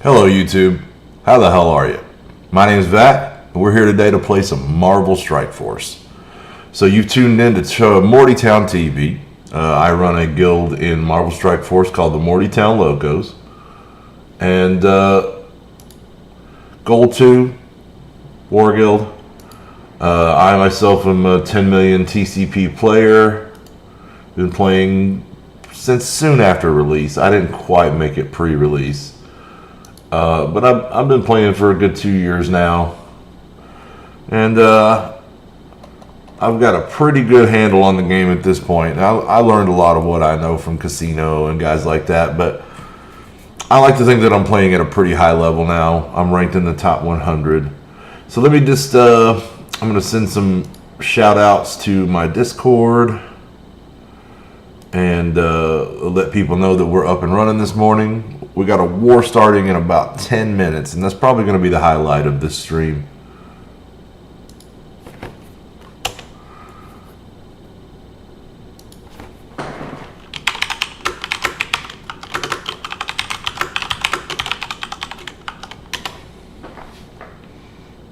Hello YouTube, how the hell are you? My name is Vat, and we're here today to play some Marvel Strike Force. So you've tuned in to Mortytown TV. I run a guild in Marvel Strike Force called the Mortytown Locos. And Gold 2, War Guild. I myself am a 10 million TCP player. Been playing since soon after release. I didn't quite make it pre-release. But I've been playing for a good 2 years now, and I've got a pretty good handle on the game at this point. I learned a lot of what I know from Casino and guys like that, but I like to think that I'm playing at a pretty high level now. I'm ranked in the top 100. So let me just, I'm going to send some shout outs to my Discord and let people know that we're up and running this morning. We got a war starting in about 10 minutes, and that's probably going to be the highlight of this stream.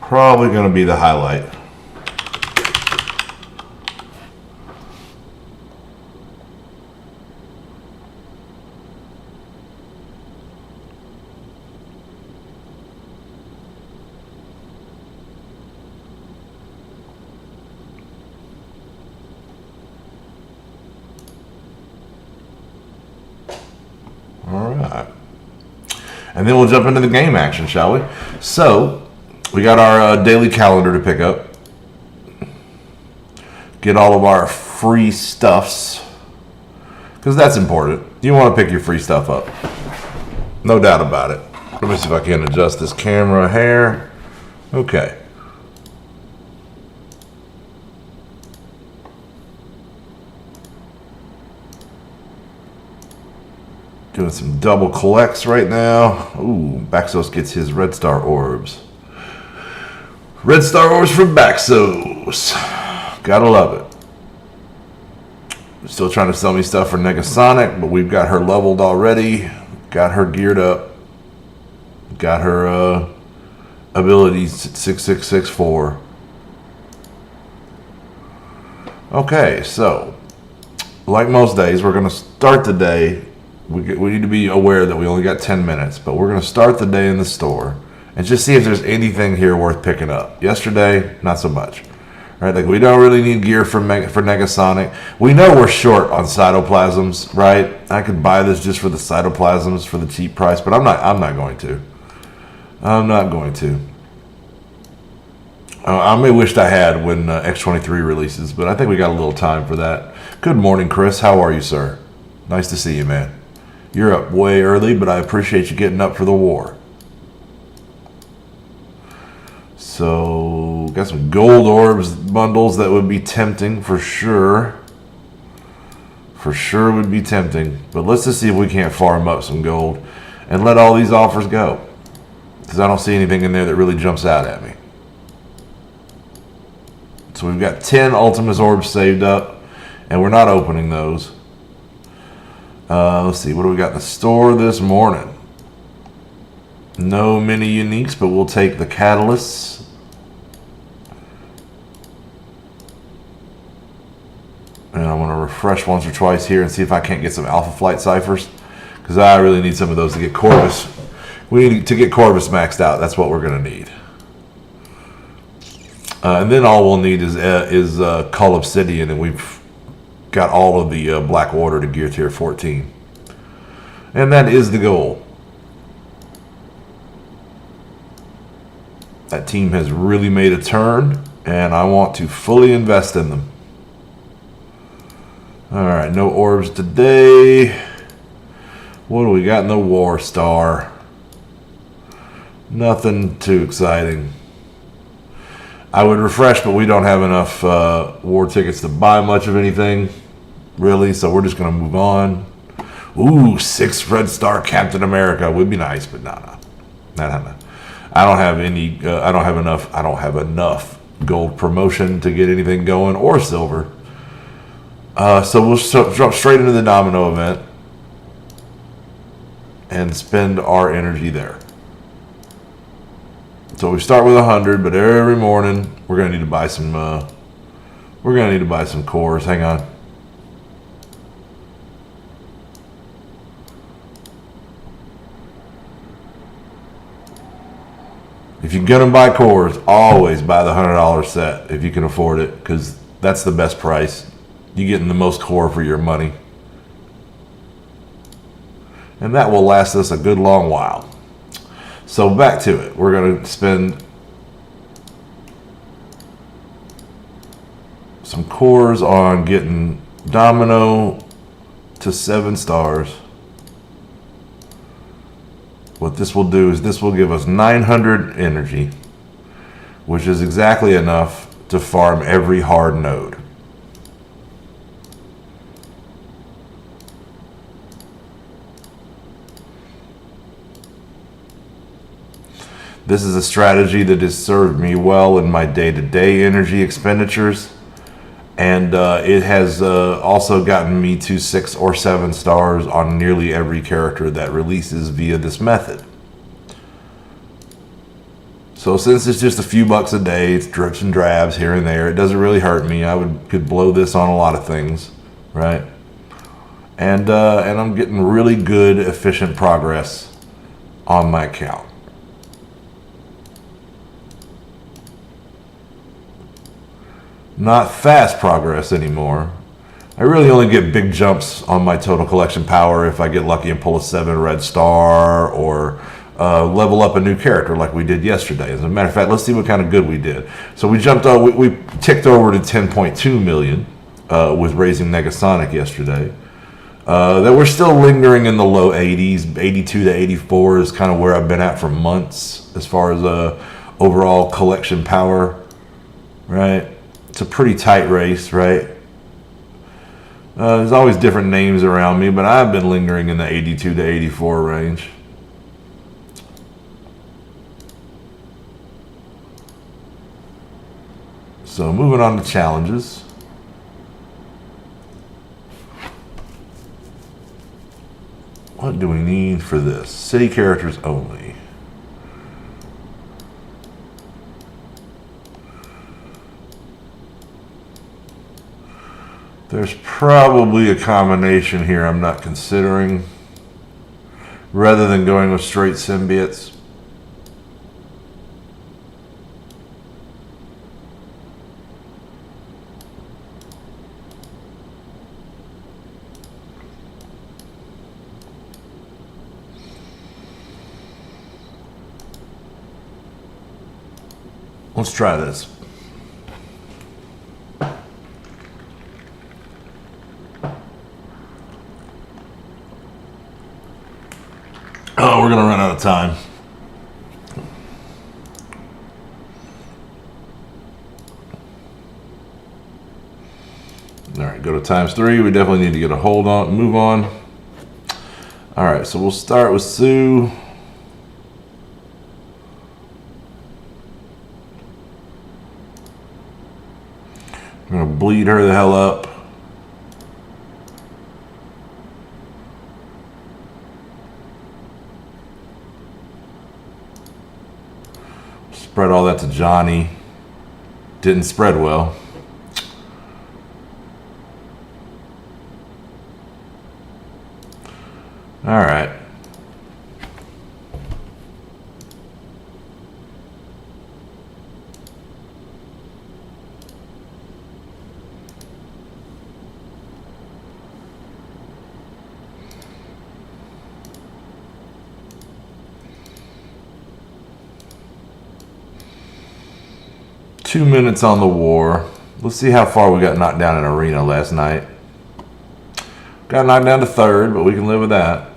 Probably going to be the highlight. And then we'll jump into the game action, shall we? So, we got our daily calendar to pick up. Get all of our free stuffs. Because that's important. You want to pick your free stuff up. No doubt about it. Let me see if I can adjust this camera here. Okay. Doing some double collects right now. Ooh, Baxos gets his Red Star Orbs. Red Star Orbs from Baxos. Gotta love it. Still trying to sell me stuff for Negasonic, but we've got her leveled already. Got her geared up. Got her abilities at 6664. Okay, so like most days, we're going to start the day. We need to be aware that we only got 10 minutes, but we're going to start the day in the store and just see if there's anything here worth picking up. Yesterday, not so much. Right? Like, we don't really need gear for Negasonic. We know we're short on cytoplasms, right? I could buy this just for the cytoplasms for the cheap price, but I'm not going to. I'm not going to. I may wished I had when X23 releases, but I think we got a little time for that. Good morning, Chris. How are you, sir? Nice to see you, man. You're up way early, but I appreciate you getting up for the war. So, got some gold orbs bundles that would be tempting for sure. For sure would be tempting. But let's just see if we can't farm up some gold and let all these offers go. Because I don't see anything in there that really jumps out at me. So we've got 10 Ultimus orbs saved up, and we're not opening those. Let's see, what do we got in the store this morning? No mini uniques, but we'll take the catalysts. And I want to refresh once or twice here and see if I can't get some Alpha Flight ciphers, because I really need some of those to get Corvus. We need to get Corvus maxed out. That's what we're going to need. And then all we'll need is Cull Obsidian, and we've got all of the Black Water to gear tier 14. And that is the goal. That team has really made a turn, and I want to fully invest in them. Alright, no orbs today. What do we got in the War Star? Nothing too exciting. I would refresh, but we don't have enough war tickets to buy much of anything, really, so we're just going to move on. Ooh, 6 Red Star Captain America would be nice, but no. I don't have any, I don't have enough gold promotion to get anything going, or silver. So we'll jump straight into the domino event and spend our energy there. So we start with 100, but every morning we're gonna need to buy some. We're gonna need to buy some cores. Hang on. If you're gonna buy cores, always buy the $100 set if you can afford it, because that's the best price. You're getting the most core for your money, and that will last us a good long while. So back to it. We're gonna spend some cores on getting Domino to 7 stars. What this will do is this will give us 900 energy, which is exactly enough to farm every hard node. This is a strategy that has served me well in my day-to-day energy expenditures, and it has also gotten me to 6 or 7 stars on nearly every character that releases via this method. So since it's just a few bucks a day, it's drips and drabs here and there, it doesn't really hurt me. Could blow this on a lot of things, right? And I'm getting really good, efficient progress on my account. Not fast progress anymore. I really only get big jumps on my total collection power if I get lucky and pull a 7 red star or level up a new character like we did yesterday. As a matter of fact, let's see what kind of good we did. So we jumped on, we ticked over to 10.2 million with raising Negasonic yesterday. That we're still lingering in the low 80s. 82 to 84 is kind of where I've been at for months as far as overall collection power, right? It's a pretty tight race, right? There's always different names around me, but I've been lingering in the 82 to 84 range. So moving on to challenges. What do we need for this? City characters only. There's probably a combination here I'm not considering, rather than going with straight symbiotes. Let's try this. Oh, we're gonna run out of time. All right, go to ×3. We definitely need to get a move on. All right, so we'll start with Sue. I'm gonna bleed her the hell up. Spread all that to Johnny. Didn't spread well. All right. Two minutes on the war. Let's see how far we got knocked down in arena last night. Got knocked down to 3rd, but we can live with that.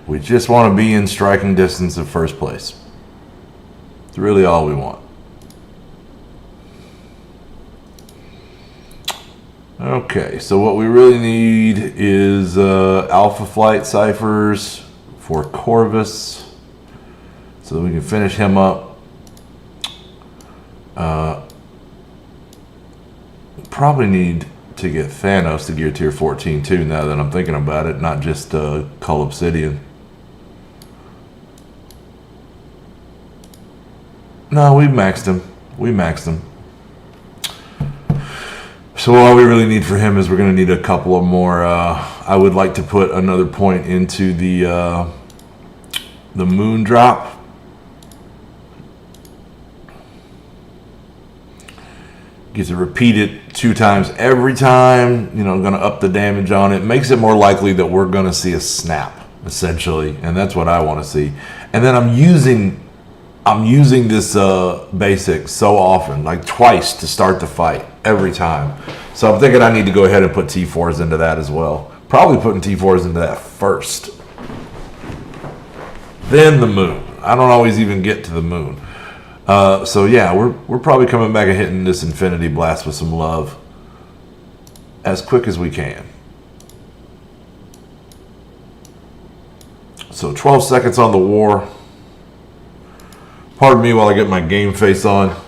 We just want to be in striking distance of 1st place. It's really all we want. Okay, so what we really need is Alpha Flight ciphers for Corvus. so we can finish him up. Probably need to get Thanos to gear tier 14 too, now that I'm thinking about it, not just Cull Obsidian. No, we maxed him. We maxed him. So all we really need for him is we're going to need a couple of more. I would like to put another point into the moon drop. Gets to repeat it 2 times every time. You know, going to up the damage on it. Makes it more likely that we're going to see a snap, essentially, and that's what I want to see. And then I'm using this basic so often, like twice to start the fight every time. So I'm thinking I need to go ahead and put T4s into that as well. Probably putting T4s into that first, then the moon. I don't always even get to the moon. So yeah, we're probably coming back and hitting this Infinity Blast with some love as quick as we can. So 12 seconds on the war. Pardon me while I get my game face on.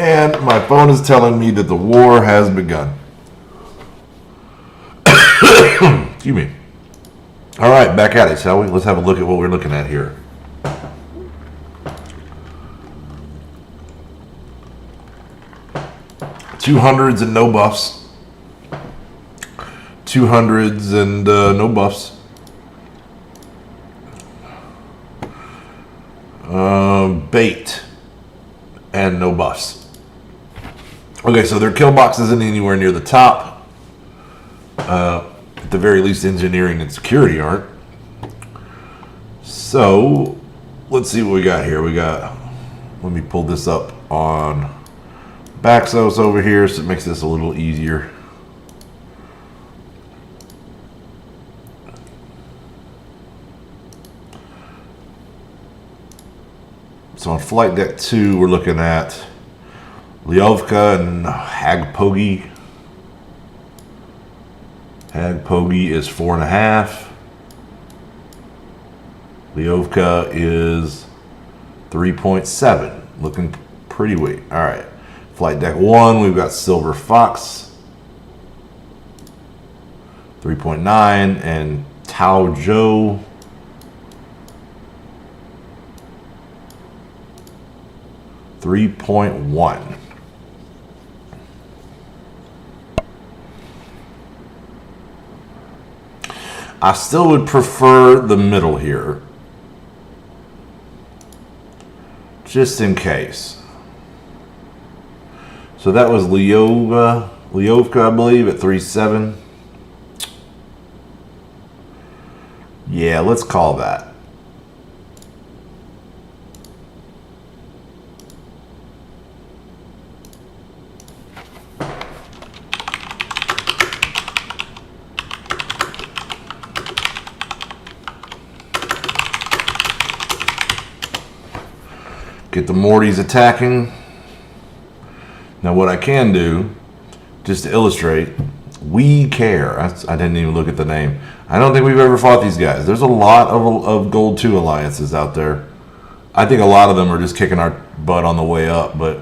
And my phone is telling me that the war has begun. Excuse me. All right, back at it, shall we? Let's have a look at what we're looking at here. $200s and no buffs. $200s and no buffs. Bait and no buffs. Okay, so their kill box isn't anywhere near the top. At the very least, engineering and security aren't. So, let's see what we got here. We got, let me pull this up on Baxos over here so it makes this a little easier. So on Flight Deck 2, we're looking at Lyovka and Hagpogi. Hagpogi is 4.5. Lyovka is 3.7. Looking pretty weak. All right. Flight Deck 1, we've got Silver Fox, 3.9, and Tao Zhou, 3.1. I still would prefer the middle here, just in case. So that was Lyovka, I believe, at 3.7. Yeah, let's call that. Get the Mortys attacking. Now what I can do, just to illustrate, We Care. I didn't even look at the name. I don't think we've ever fought these guys. There's a lot of Gold 2 alliances out there. I think a lot of them are just kicking our butt on the way up, but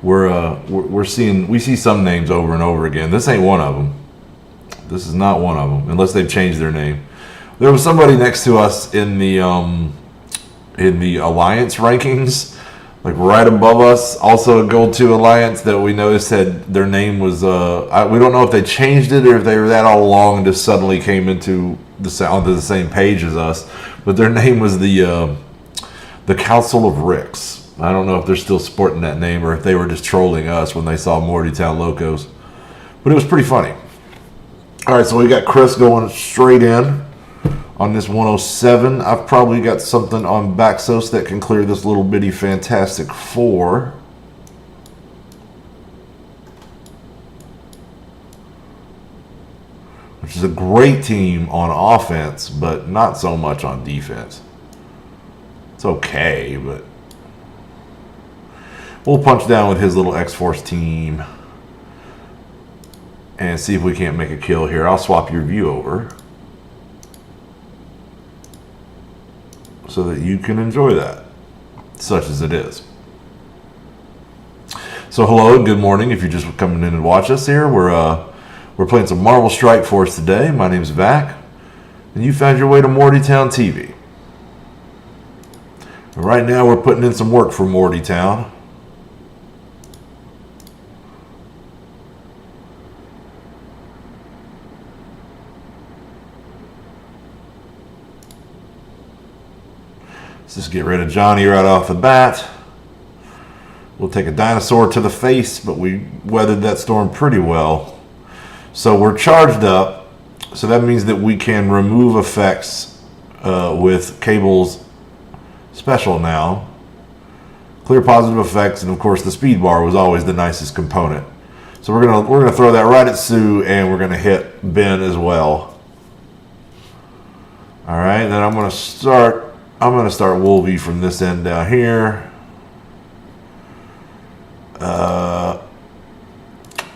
we see some names over and over again. This ain't one of them. This is not one of them, unless they've changed their name. There was somebody next to us in the alliance rankings, like right above us, also a Gold 2 alliance that we noticed had their name was, we don't know if they changed it or if they were that all along and just suddenly came onto the same page as us, but their name was the Council of Ricks. I don't know if they're still sporting that name or if they were just trolling us when they saw Mortytown Locos, but it was pretty funny. All right, so we got Chris going straight in on this 107. I've probably got something on Baxos that can clear this little bitty Fantastic Four. which is a great team on offense, but not so much on defense. It's okay, but we'll punch down with his little X-Force team and see if we can't make a kill here. I'll swap your view over so that you can enjoy that, such as it is. So hello and good morning. If you're just coming in and watch us here, we're playing some Marvel Strike Force today. My name's Vac, and you found your way to Mortytown TV. And right now we're putting in some work for Mortytown. Let's just get rid of Johnny right off the bat. We'll take a dinosaur to the face, but we weathered that storm pretty well. So we're charged up, so that means that we can remove effects with Cable's special now. Clear positive effects, and of course the speed bar was always the nicest component. So we're gonna throw that right at Sue, and we're gonna hit Ben as well. All right, then I'm gonna start Wolvie from this end down here.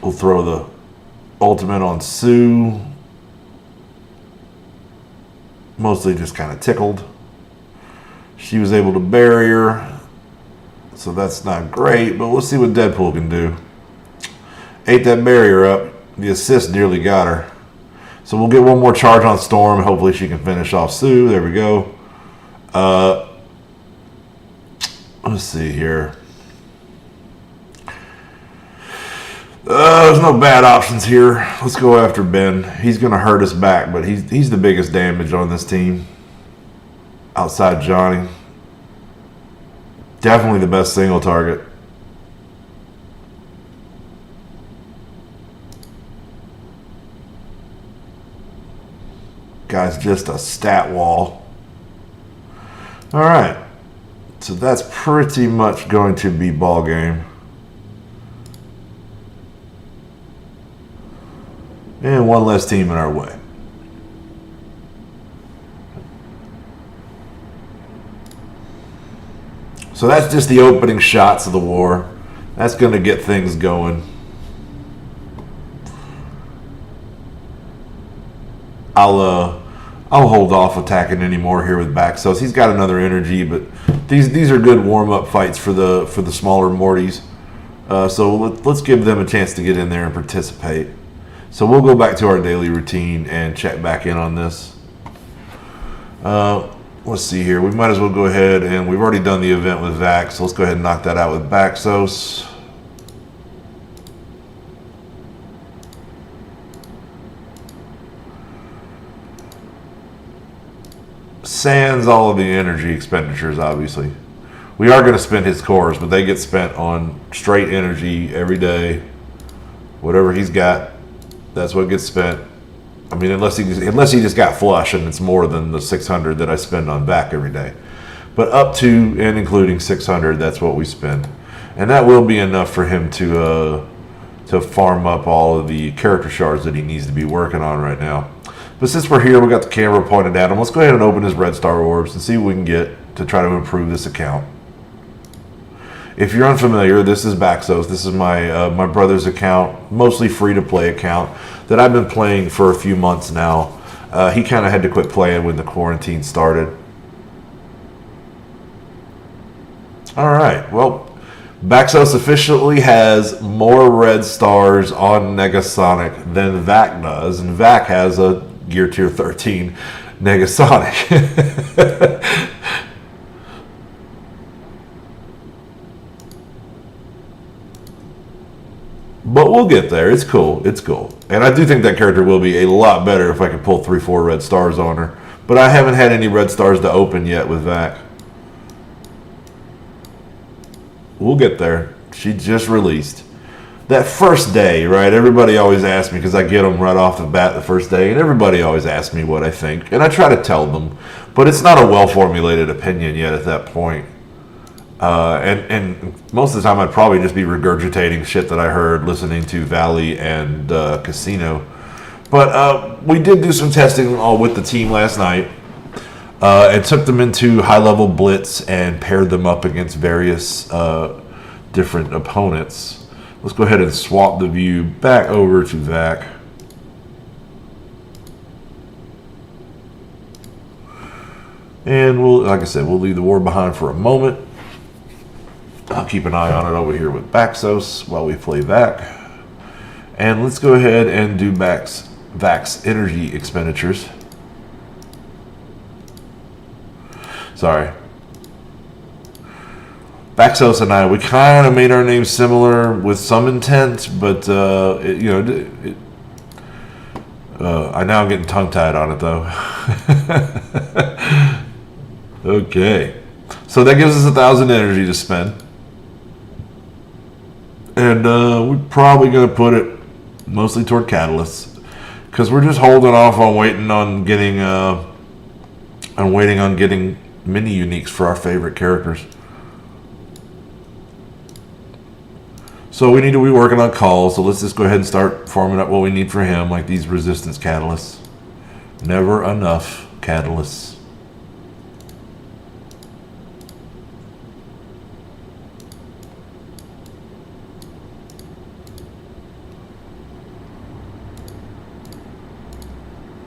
We'll throw the ultimate on Sue. Mostly just kind of tickled. She was able to bury her, so that's not great, but we'll see what Deadpool can do. Ate that barrier up. The assist nearly got her. So we'll get one more charge on Storm. Hopefully she can finish off Sue. There we go. Let's see here. There's no bad options here. Let's go after Ben. He's going to hurt us back, but he's the biggest damage on this team. Outside Johnny. Definitely the best single target. Guy's just a stat wall. Alright. So that's pretty much going to be ball game. And one less team in our way. So that's just the opening shots of the war. That's going to get things going. I'll hold off attacking anymore here with Baxos. He's got another energy, but these are good warm-up fights for the smaller Mortys. So let's give them a chance to get in there and participate. So we'll go back to our daily routine and check back in on this. Let's see here. We might as well go ahead, and we've already done the event with Vax, so let's go ahead and knock that out with Baxos. Sans all of the energy expenditures, obviously. We are going to spend his cores, but they get spent on straight energy every day. Whatever he's got, that's what gets spent. I mean, unless he just got flush and it's more than the 600 that I spend on back every day. But up to and including 600, that's what we spend. And that will be enough for him to farm up all of the character shards that he needs to be working on right now. But since we're here, we got the camera pointed at him. Let's go ahead and open his red star orbs and see what we can get to try to improve this account. If you're unfamiliar, this is Baxos. This is my brother's account, mostly free-to-play account that I've been playing for a few months now. He kind of had to quit playing when the quarantine started. All right, well, Baxos officially has more red stars on Negasonic than Vac does, and Vac has a Gear Tier 13 Negasonic. But we'll get there. It's cool. It's cool. And I do think that character will be a lot better if I can pull 3-4 red stars on her. But I haven't had any red stars to open yet with Vac. We'll get there. She just released. That first day, right? Everybody always asks me, because I get them right off the bat the first day, and everybody always asks me what I think. And I try to tell them. But it's not a well-formulated opinion yet at that point. And most of the time I'd probably just be regurgitating shit that I heard listening to Valley and Casino. But we did do some testing with the team last night. And took them into high-level blitz and paired them up against various different opponents. Let's go ahead and swap the view back over to VAC. And we'll, like I said, we'll leave the war behind for a moment. I'll keep an eye on it over here with Baxos while we play VAC. And let's go ahead and do VAC's energy expenditures. Sorry. Baxos and I, we kind of made our names similar with some intent, but I now am getting tongue-tied on it though. Okay, so that gives us 1,000 energy to spend, and we're probably going to put it mostly toward catalysts because we're just holding off on waiting on getting mini uniques for our favorite characters. So we need to be working on calls, so let's just go ahead and start farming up what we need for him, like these resistance catalysts. Never enough catalysts.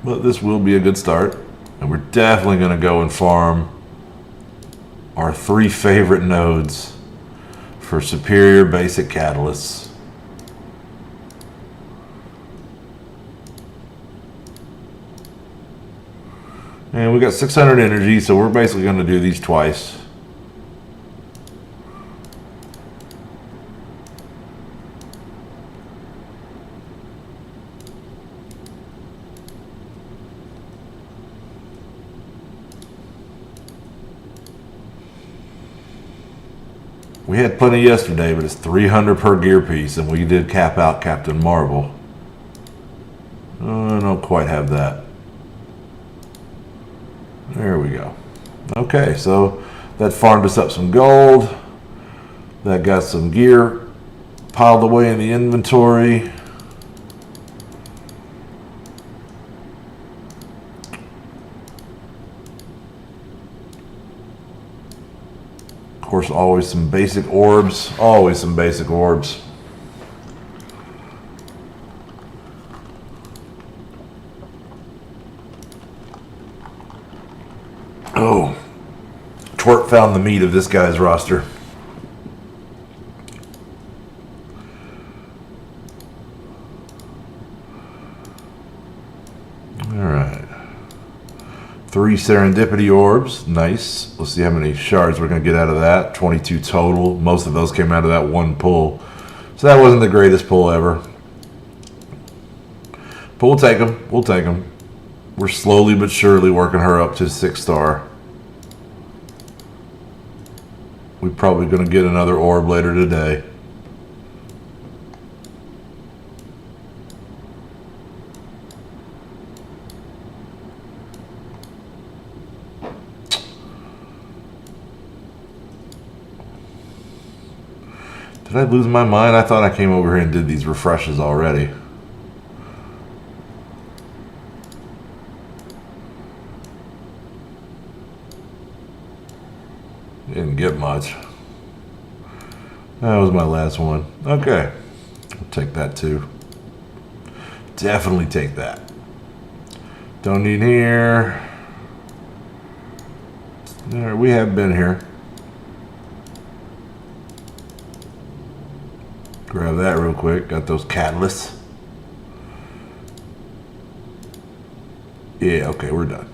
But this will be a good start, and we're definitely going to go and farm our 3 favorite nodes for superior basic catalysts. And we got 600 energy, so we're basically going to do these twice. We had plenty yesterday, but it's 300 per gear piece, and we did cap out Captain Marvel. I don't quite have that. There we go. Okay, so that farmed us up some gold. That got some gear piled away in the inventory. Of course, always some basic orbs. Always some basic orbs. Oh, Twerp found the meat of this guy's roster. Alright. 3 serendipity orbs. Nice. Let's see how many shards we're going to get out of that. 22 total. Most of those came out of that one pull. So that wasn't the greatest pull ever. But we'll take them. We'll take them. We're slowly but surely working her up to 6-star. We're probably going to get another orb later today. Did I lose my mind? I thought I came over here and did these refreshes already. Didn't get much. That was my last one. Okay. I'll take that too. Definitely take that. Don't need here. There, we have been here. Grab that real quick. Got those catalysts. Yeah, okay, we're done.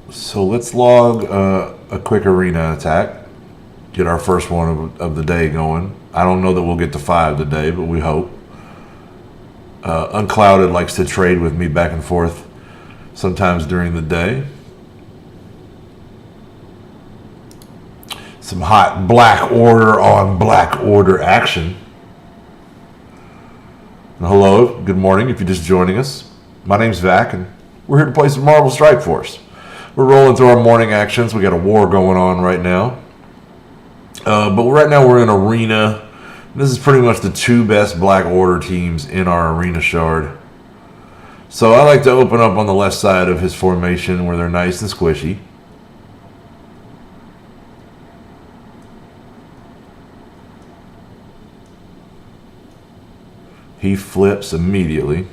So let's log a quick arena attack. Get our first one of the day going. I don't know that we'll get to 5 today, but we hope. Unclouded likes to trade with me back and forth sometimes during the day. Some hot Black Order on Black Order action. And hello, good morning if you're just joining us. My name's Vac, and we're here to play some Marvel Strike Force. We're rolling through our morning actions. We got a war going on right now. But right now we're in arena This is pretty much the two best Black Order teams in our arena shard. So I like to open up on the left side of his formation where they're nice and squishy. He flips immediately.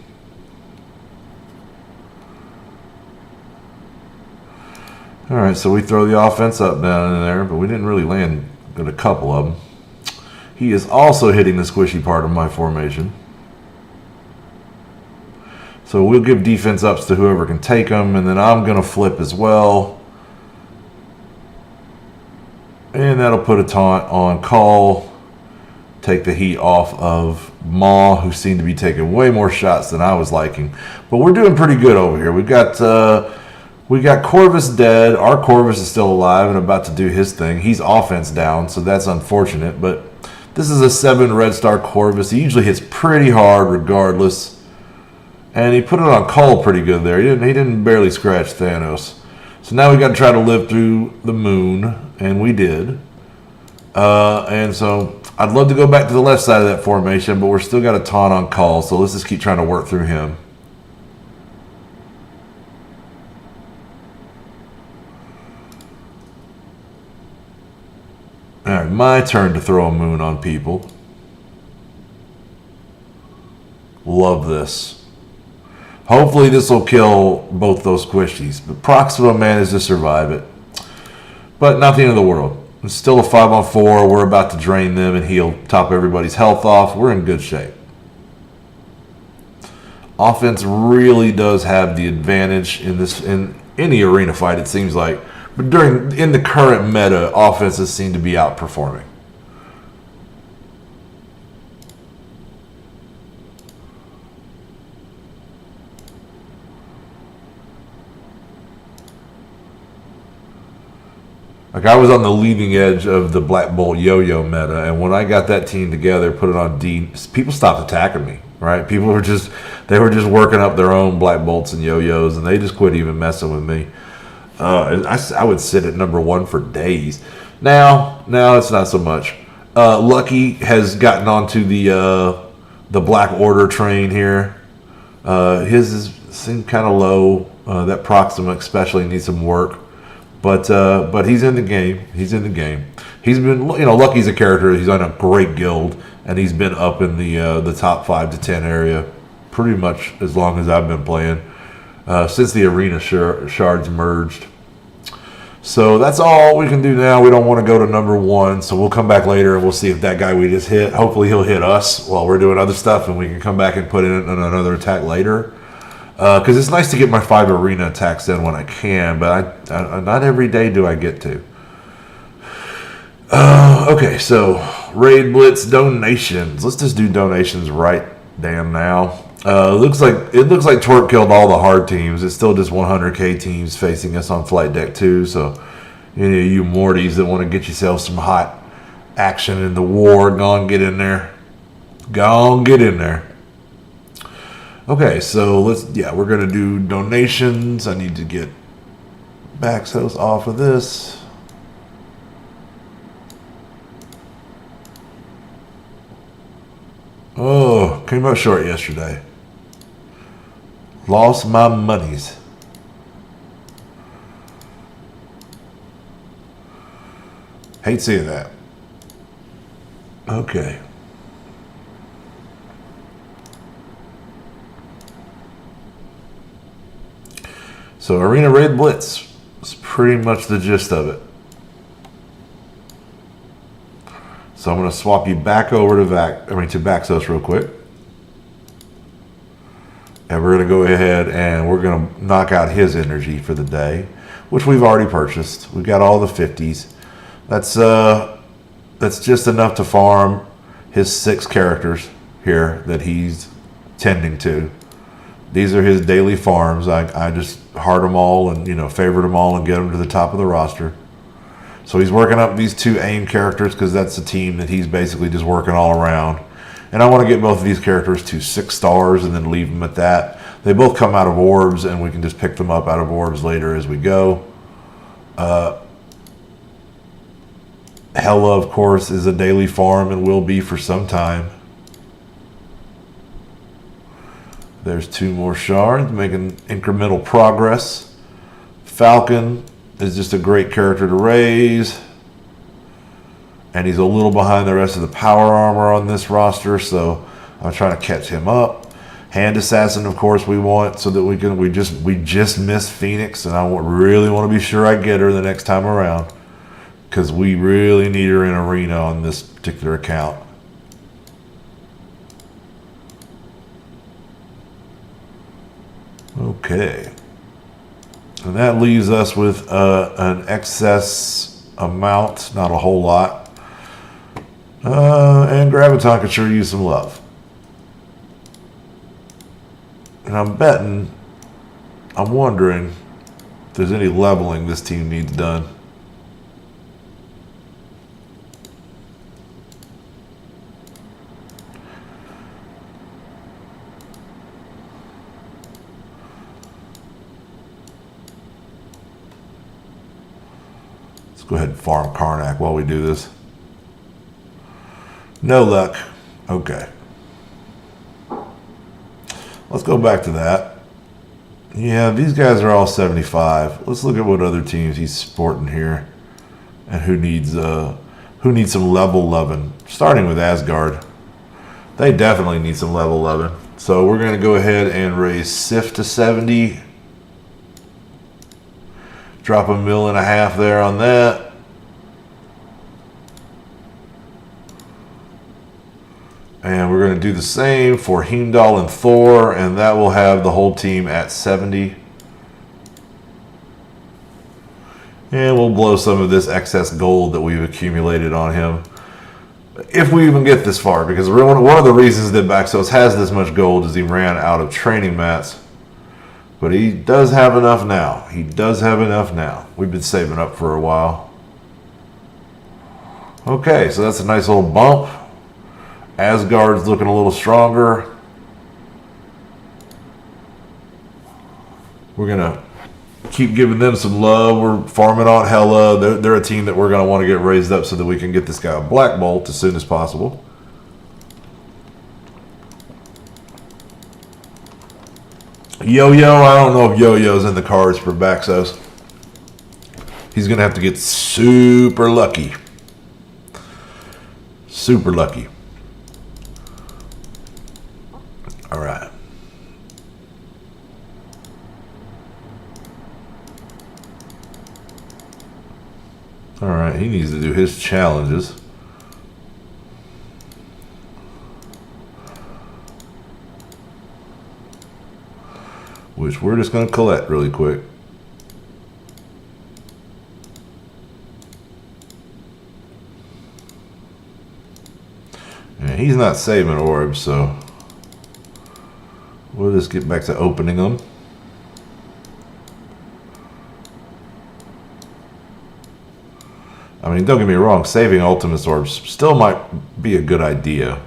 Alright, so we throw the offense up down in there, but we didn't really land at a couple of them. He is also hitting the squishy part of my formation. So we'll give defense ups to whoever can take them, and then I'm going to flip as well. And that'll put a taunt on Call. Take the heat off of Maw, who seemed to be taking way more shots than I was liking. But we're doing pretty good over here. We've got Corvus dead. Our Corvus is still alive and about to do his thing. He's offense down, so that's unfortunate. But this is a 7 red star Corvus. He usually hits pretty hard regardless. And he put it on Call pretty good there. He didn't barely scratch Thanos. So now we got to try to live through the moon, and we did. And so I'd love to go back to the left side of that formation, but we're still got a taunt on Call, so let's just keep trying to work through him. Alright, my turn to throw a moon on people. Love this. Hopefully this will kill both those squishies, but Proxima manages to survive it. But not the end of the world. It's still a 5-on-4. We're about to drain them and he'll top everybody's health off. We're in good shape. Offense really does have the advantage in any arena fight, it seems like. But in the current meta, offenses seem to be outperforming. Like, I was on the leading edge of the Black Bolt yo-yo meta, and when I got that team together, put it on D, people stopped attacking me, right? People were just working up their own Black Bolts and yo-yos, and they just quit even messing with me. I would sit at number 1 for days. Now it's not so much. Lucky has gotten onto the Black Order train here. His seemed kind of low. That Proxima especially needs some work. But he's in the game. He's in the game. He's been, Lucky's a character. He's on a great guild, and he's been up in the top 5 to 10 area pretty much as long as I've been playing, since the arena shards merged. So that's all we can do now. We don't want to go to number 1, so we'll come back later and we'll see if that guy we just hit, hopefully he'll hit us while we're doing other stuff, and we can come back and put in another attack later. Because it's nice to get my 5 arena attacks in when I can, but I not every day do I get to. Okay, so Raid Blitz donations. Let's just do donations right damn now. It looks like Twerk killed all the hard teams. It's still just 100k teams facing us on Flight Deck 2. So, you Mortys that want to get yourself some hot action in the war, go on, get in there. Go on, get in there. Okay, so we're gonna do donations. I need to get Baxos off of this. Oh, came up short yesterday. Lost my monies. Hate seeing that. Okay. So Arena Raid Blitz is pretty much the gist of it. So I'm going to swap you back over to Baxos real quick. And we're going to go ahead and we're going to knock out his energy for the day, which we've already purchased. We've got all the 50s. That's just enough to farm his 6 characters here that he's tending to. These are his daily farms. I just heart them all and, favorite them all and get them to the top of the roster. So he's working up these 2 AIM characters because that's a team that he's basically just working all around. And I want to get both of these characters to 6 stars and then leave them at that. They both come out of orbs, and we can just pick them up out of orbs later as we go. Hella, of course, is a daily farm and will be for some time. There's 2 more shards, making incremental progress. Falcon is just a great character to raise. And he's a little behind the rest of the power armor on this roster, so I'm trying to catch him up. Hand Assassin, of course, we want so that we just missed Phoenix, and I really want to be sure I get her the next time around, because we really need her in arena on this particular account. Okay, and that leaves us with an excess amount, not a whole lot, and Graviton could sure use some love. And I'm wondering if there's any leveling this team needs done. Let's go ahead and farm Karnak while we do this. No luck. Okay. Let's go back to that. Yeah, these guys are all 75. Let's look at what other teams he's sporting here, and who needs some level loving. Starting with Asgard, they definitely need some level loving. So we're going to go ahead and raise Sif to 70. Drop $1.5 million there on that. And we're going to do the same for Heimdall and Thor, and that will have the whole team at 70. And we'll blow some of this excess gold that we've accumulated on him, if we even get this far, because one of the reasons that Baxos has this much gold is he ran out of training mats. But he does have enough now. He does have enough now. We've been saving up for a while. Okay, so that's a nice little bump. Asgard's looking a little stronger. We're going to keep giving them some love. We're farming on Hella. They're a team that we're going to want to get raised up so that we can get this guy a Black Bolt as soon as possible. Yo-Yo, I don't know if Yo-Yo's in the cards for Baxos. He's going to have to get super lucky. Super lucky. All right. All right, he needs to do his challenges. Which we're just going to collect really quick. And he's not saving orbs, so we'll just get back to opening them. I mean, don't get me wrong, saving Ultimus orbs still might be a good idea.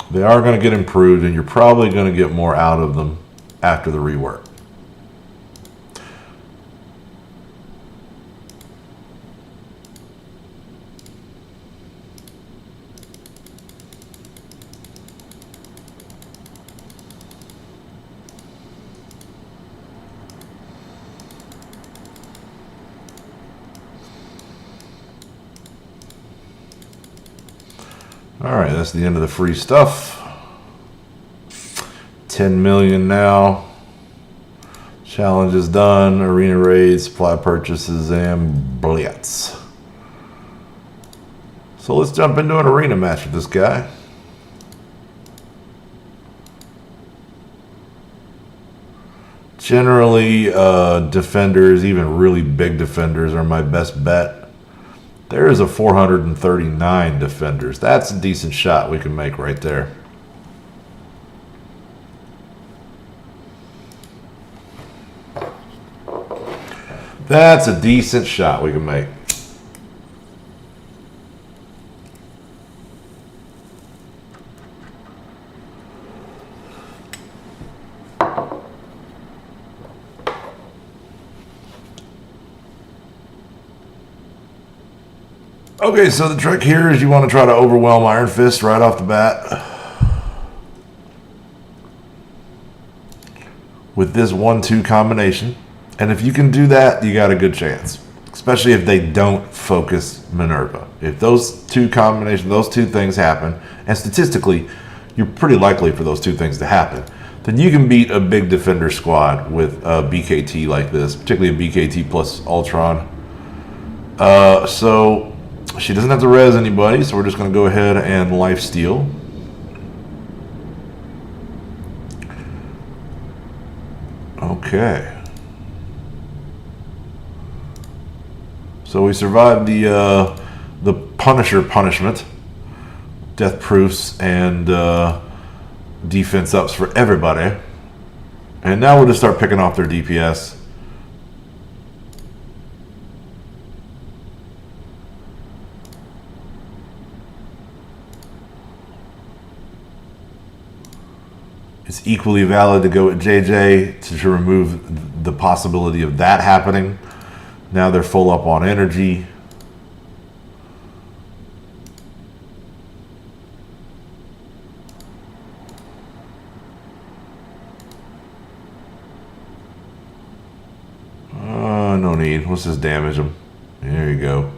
They are going to get improved, and you're probably going to get more out of them after the rework. Alright, that's the end of the free stuff. 10 million now. Challenge is done. Arena raids, supply purchases, and blitz. So let's jump into an arena match with this guy. Generally, defenders, even really big defenders, are my best bet. There is a 439 defenders. That's a decent shot we can make right there. That's a decent shot we can make. Okay, so the trick here is you want to try to overwhelm Iron Fist right off the bat with this 1-2 combination. And if you can do that, you got a good chance. Especially if they don't focus Minerva. If those two combinations, those two things happen, and statistically, you're pretty likely for those two things to happen, then you can beat a big defender squad with a BKT like this, particularly a BKT plus Ultron. So she doesn't have to res anybody, so we're just going to go ahead and lifesteal. Okay. So we survived the Punisher punishment, death proofs, and defense ups for everybody. And now we'll just start picking off their DPS. It's equally valid to go at JJ to remove the possibility of that happening. Now they're full up on energy. No need. Let's just damage them. There you go.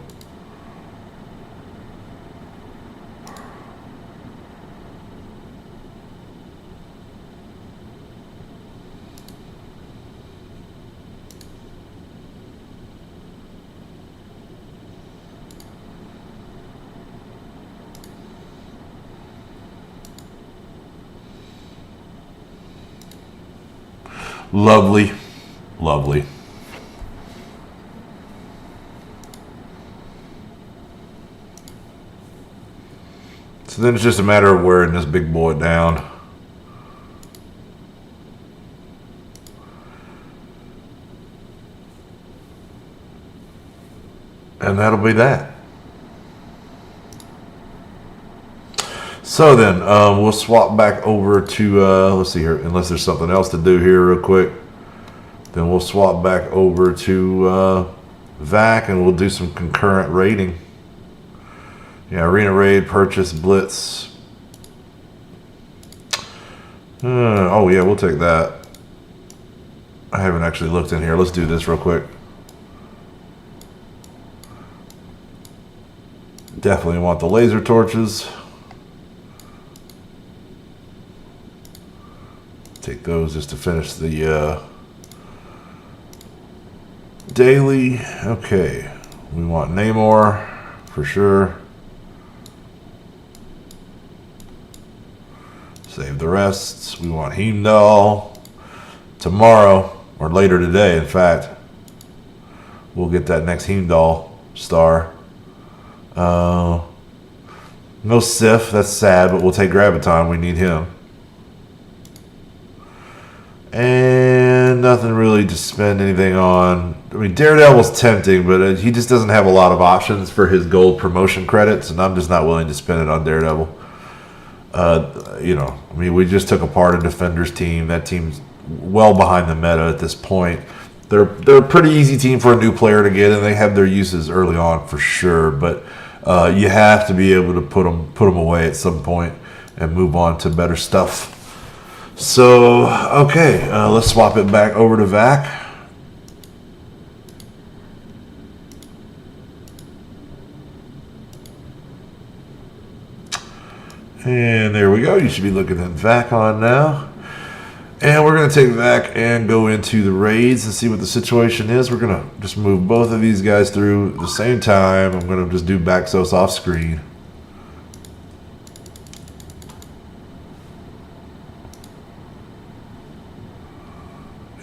Lovely, lovely. So then it's just a matter of wearing this big boy down. And that'll be that. So then, we'll swap back over to, let's see here, unless there's something else to do here real quick. Then we'll swap back over to VAC and we'll do some concurrent raiding. Yeah, Arena Raid, Purchase, Blitz. Oh yeah, we'll take that. I haven't actually looked in here. Let's do this real quick. Definitely want the laser torches. Take those just to finish the daily. Okay, we want Namor for sure. Save the rest. We want Heimdall tomorrow or later today. In fact, we'll get that next Heimdall star. No Sif. That's sad, but we'll take Graviton. We need him. And nothing really to spend anything on. I mean, Daredevil's tempting, but he just doesn't have a lot of options for his gold promotion credits, and I'm just not willing to spend it on Daredevil. You know, I mean, we just took apart a Defenders team. That team's well behind the meta at this point. They're a pretty easy team for a new player to get, and they have their uses early on for sure. But you have to be able to put them away at some point and move on to better stuff. So, okay, let's swap it back over to VAC. And there we go. You should be looking at VAC on now. And we're going to take VAC and go into the raids and see what the situation is. We're going to just move both of these guys through at the same time. I'm going to just do Baxos off screen.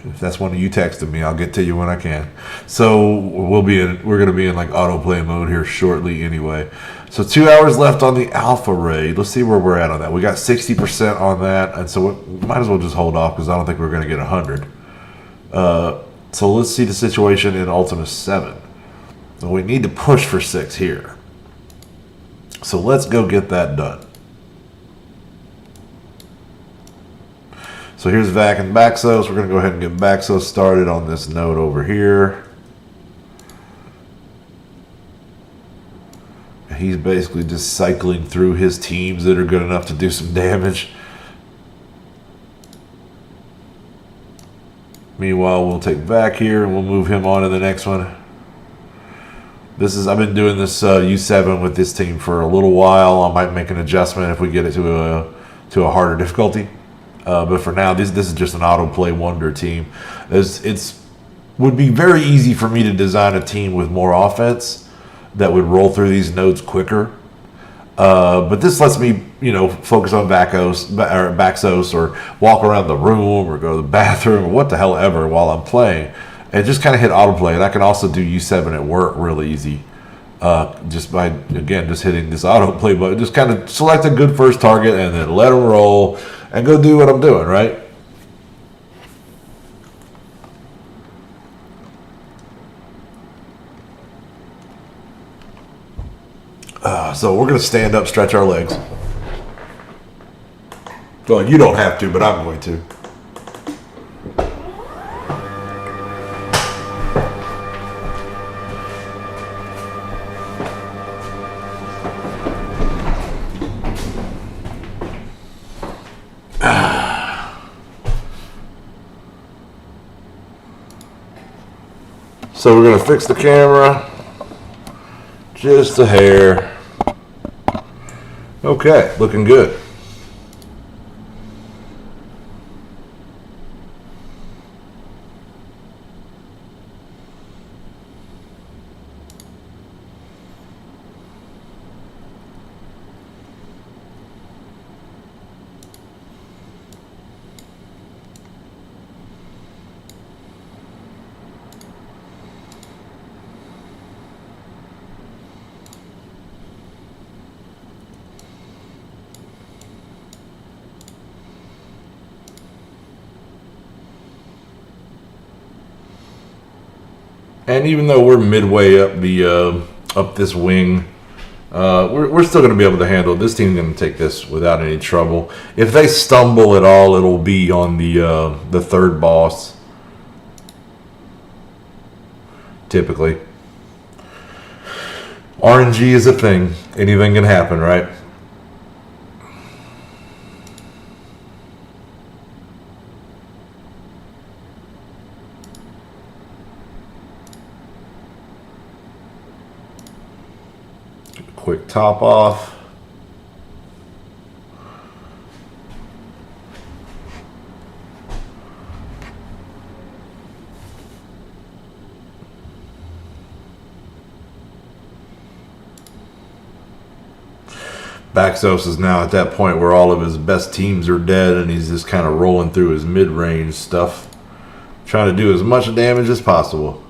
If that's one of you texting me, I'll get to you when I can. So we're going to be in like autoplay mode here shortly anyway. So 2 hours left on the alpha raid. Let's see where we're at on that. We got 60% on that, and so we might as well just hold off because I don't think we're going to get 100. So let's see the situation in Ultima 7. So we need to push for 6 here. So let's go get that done. So here's VAC and Baxos. We're going to go ahead and get Baxos started on this node over here. He's basically just cycling through his teams that are good enough to do some damage. Meanwhile, we'll take back here and we'll move him on to the next one. I've been doing this U7 with this team for a little while. I might make an adjustment if we get it to a harder difficulty. But for now, this is just an autoplay wonder team. It's would be very easy for me to design a team with more offense that would roll through these nodes quicker. But this lets me, focus on Baxos or walk around the room or go to the bathroom or what the hell ever while I'm playing. And just kind of hit autoplay. And I can also do U7 at work really easy. Just by, again, just hitting this autoplay button. Just kind of select a good first target and then let them roll and go do what I'm doing, right? So we're going to stand up, stretch our legs. Well, you don't have to, but I'm going to. So we're going to fix the camera just a hair. Okay, looking good. And even though we're midway up this wing, we're still going to be able to handle it. This team's going to take this without any trouble. If they stumble at all, it'll be on the third boss. Typically, RNG is a thing. Anything can happen, right? Quick top off. Baxos is now at that point where all of his best teams are dead and he's just kind of rolling through his mid-range stuff, trying to do as much damage as possible.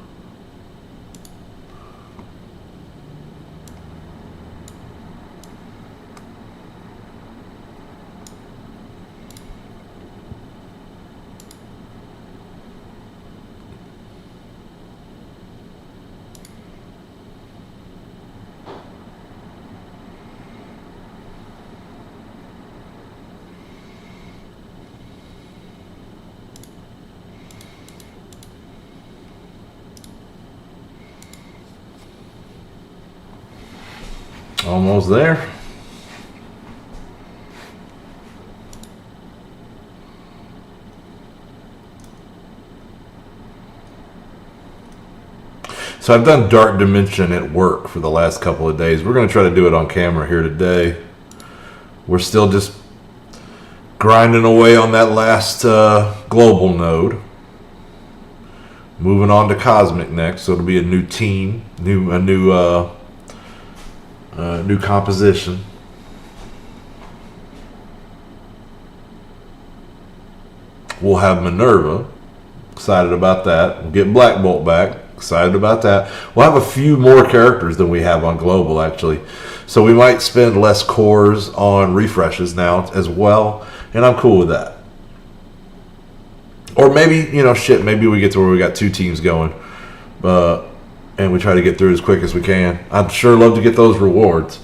Almost there. So I've done Dark Dimension at work for the last couple of days. We're going to try to do it on camera here today. We're still just grinding away on that last global node. Moving on to Cosmic next, so it'll be a new team, a new composition. We'll have Minerva. Excited about that. We'll get Black Bolt back. Excited about that. We'll have a few more characters than we have on Global, actually. So we might spend less cores on refreshes now as well. And I'm cool with that. Or maybe, maybe we get to where we got two teams going. And we try to get through as quick as we can. I'd sure love to get those rewards.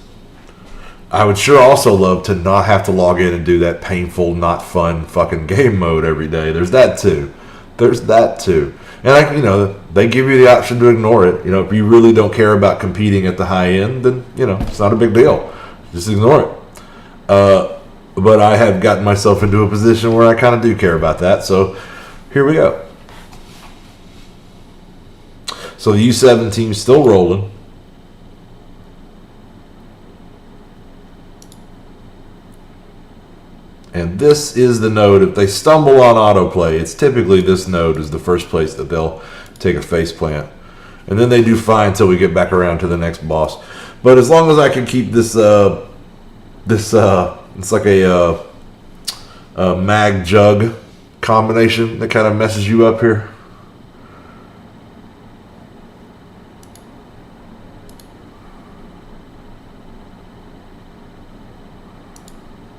I would sure also love to not have to log in and do that painful, not fun fucking game mode every day. There's that too. There's that too. And they give you the option to ignore it. If you really don't care about competing at the high end, then it's not a big deal. Just ignore it. But I have gotten myself into a position where I kind of do care about that. So here we go. So the U7 team's still rolling. And this is the node. If they stumble on autoplay, it's typically this node is the first place that they'll take a face plant. And then they do fine until we get back around to the next boss. But as long as I can keep this, it's like a mag jug combination that kind of messes you up here.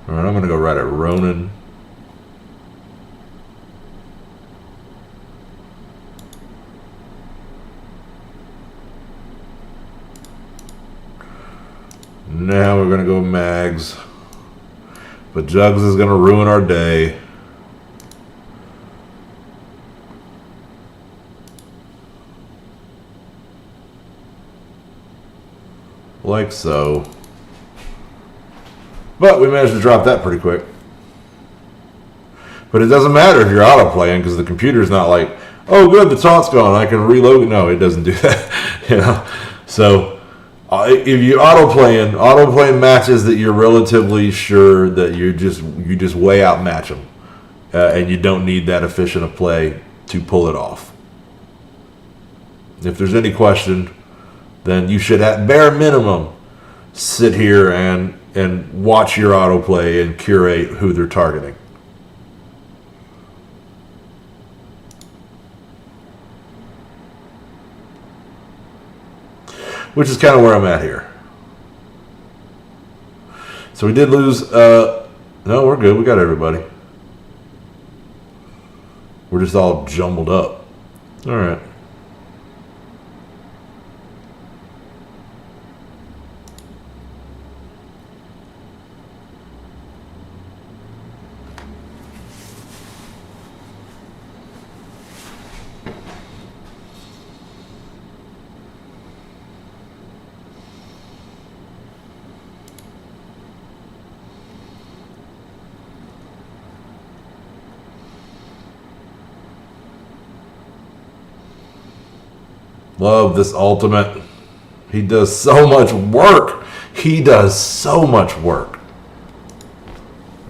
All right, I'm going to go right at Ronin. Now we're going to go Mags. But Jugs is going to ruin our day. Like so. But we managed to drop that pretty quick. But it doesn't matter if you're auto-playing because the computer's not like, oh good, the taunt's gone, I can reload. No, it doesn't do that. So if you auto-playing matches that you're relatively sure that you just way outmatch them. And you don't need that efficient a play to pull it off. If there's any question, then you should at bare minimum sit here and watch your autoplay and curate who they're targeting. Which is kind of where I'm at here. So we did lose, no, we're good, we got everybody. We're just all jumbled up. All right. Love this ultimate. He does so much work. He does so much work.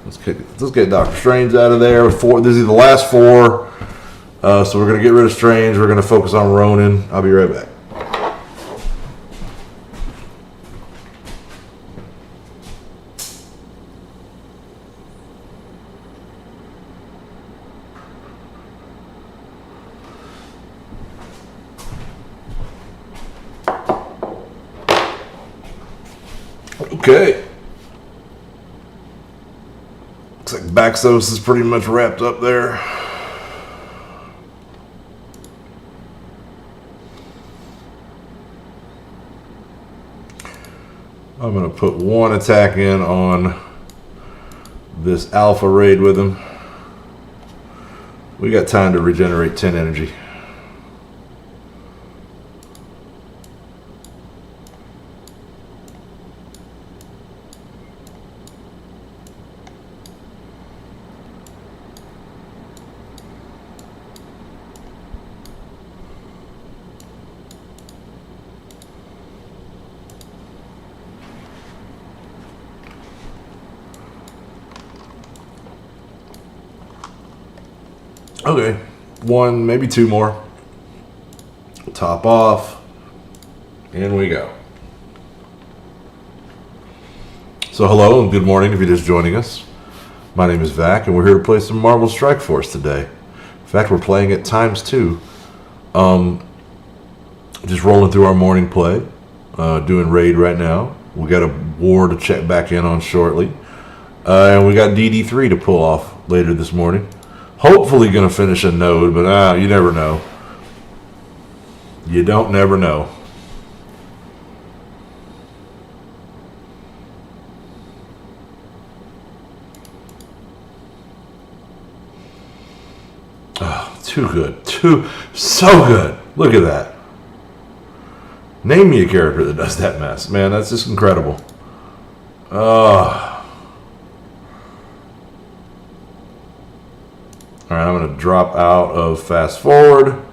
Let's get Dr. Strange out of there. This is the last four. So we're going to get rid of Strange. We're going to focus on Ronin. I'll be right back. Okay. Looks like Baxos is pretty much wrapped up there. I'm going to put one attack in on this Alpha raid with him. We got time to regenerate 10 energy. Okay, one, maybe two more. Top off. In we go. So hello and good morning if you're just joining us. My name is Vac and we're here to play some Marvel Strike Force today. In fact, we're playing it ×2. Just rolling through our morning play. Doing raid right now. We got a war to check back in on shortly. And we got DD3 to pull off later this morning. Hopefully going to finish a node, but you never know. You don't never know. Too good. So good. Look at that. Name me a character that does that mess. Man, that's just incredible. Alright, I'm going to drop out of fast forward.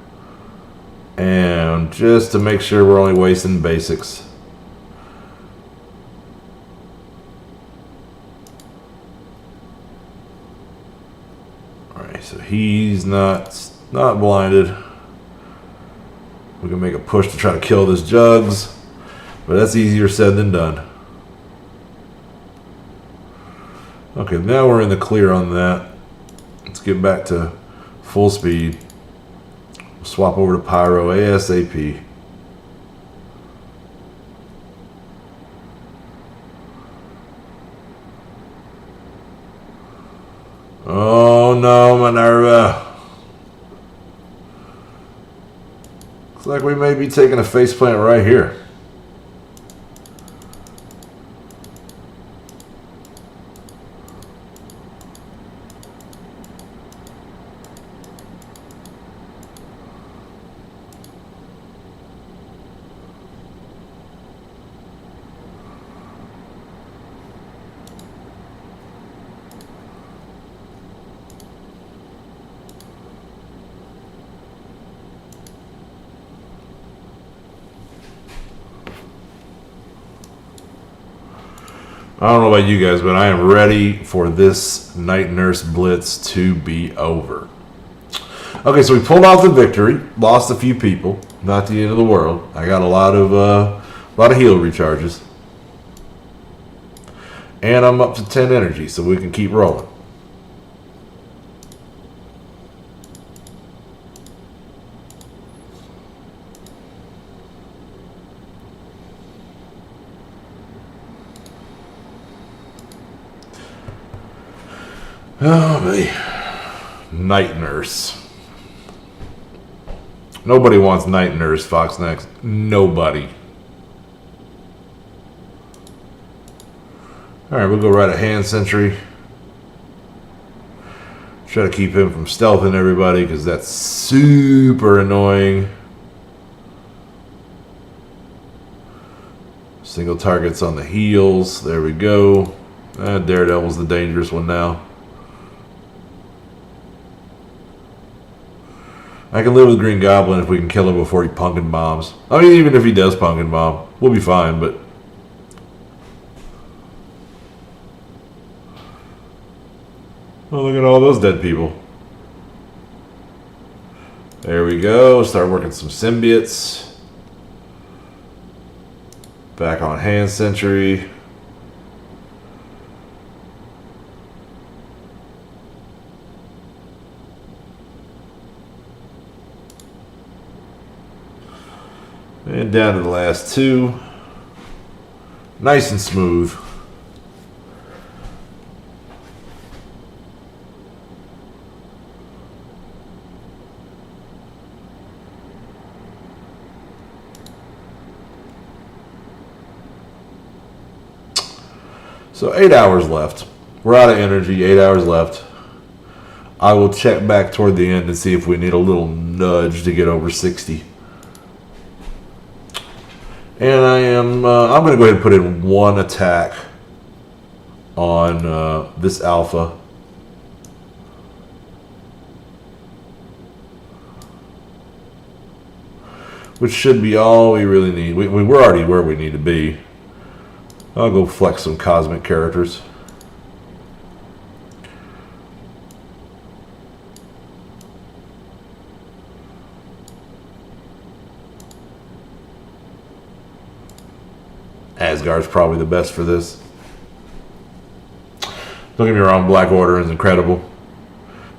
And just to make sure we're only wasting basics. Alright, so he's not blinded. We can make a push to try to kill this Jugs, but that's easier said than done. Okay, now we're in the clear on that. Let's get back to full speed. Swap over to Pyro ASAP. Oh no, Minerva. Looks like we may be taking a faceplant right here. I don't know about you guys, but I am ready for this Night Nurse Blitz to be over. Okay, so we pulled off the victory, lost a few people, not the end of the world. I got a lot of heal recharges, and I'm up to 10 energy, so we can keep rolling. Oh, man. Night Nurse. Nobody wants Night Nurse, Fox Next. Nobody. Alright, we'll go right at Hand Sentry. Try to keep him from stealthing everybody, because that's super annoying. Single targets on the heels. There we go. Daredevil's the dangerous one now. I can live with Green Goblin if we can kill him before he pumpkin bombs. I mean, even if he does pumpkin bomb, we'll be fine, but... Oh, look at all those dead people. There we go. Start working some symbiotes. Back on Hand Sentry. And down to the last two. Nice and smooth. So 8 hours left. We're out of energy, 8 hours left. I will check back toward the end and see if we need a little nudge to get over 60. And I'm going to go ahead and put in one attack on this alpha. Which should be all we really need. We're already where we need to be. I'll go flex some cosmic characters. Asgard's probably the best for this. Don't get me wrong, Black Order is incredible.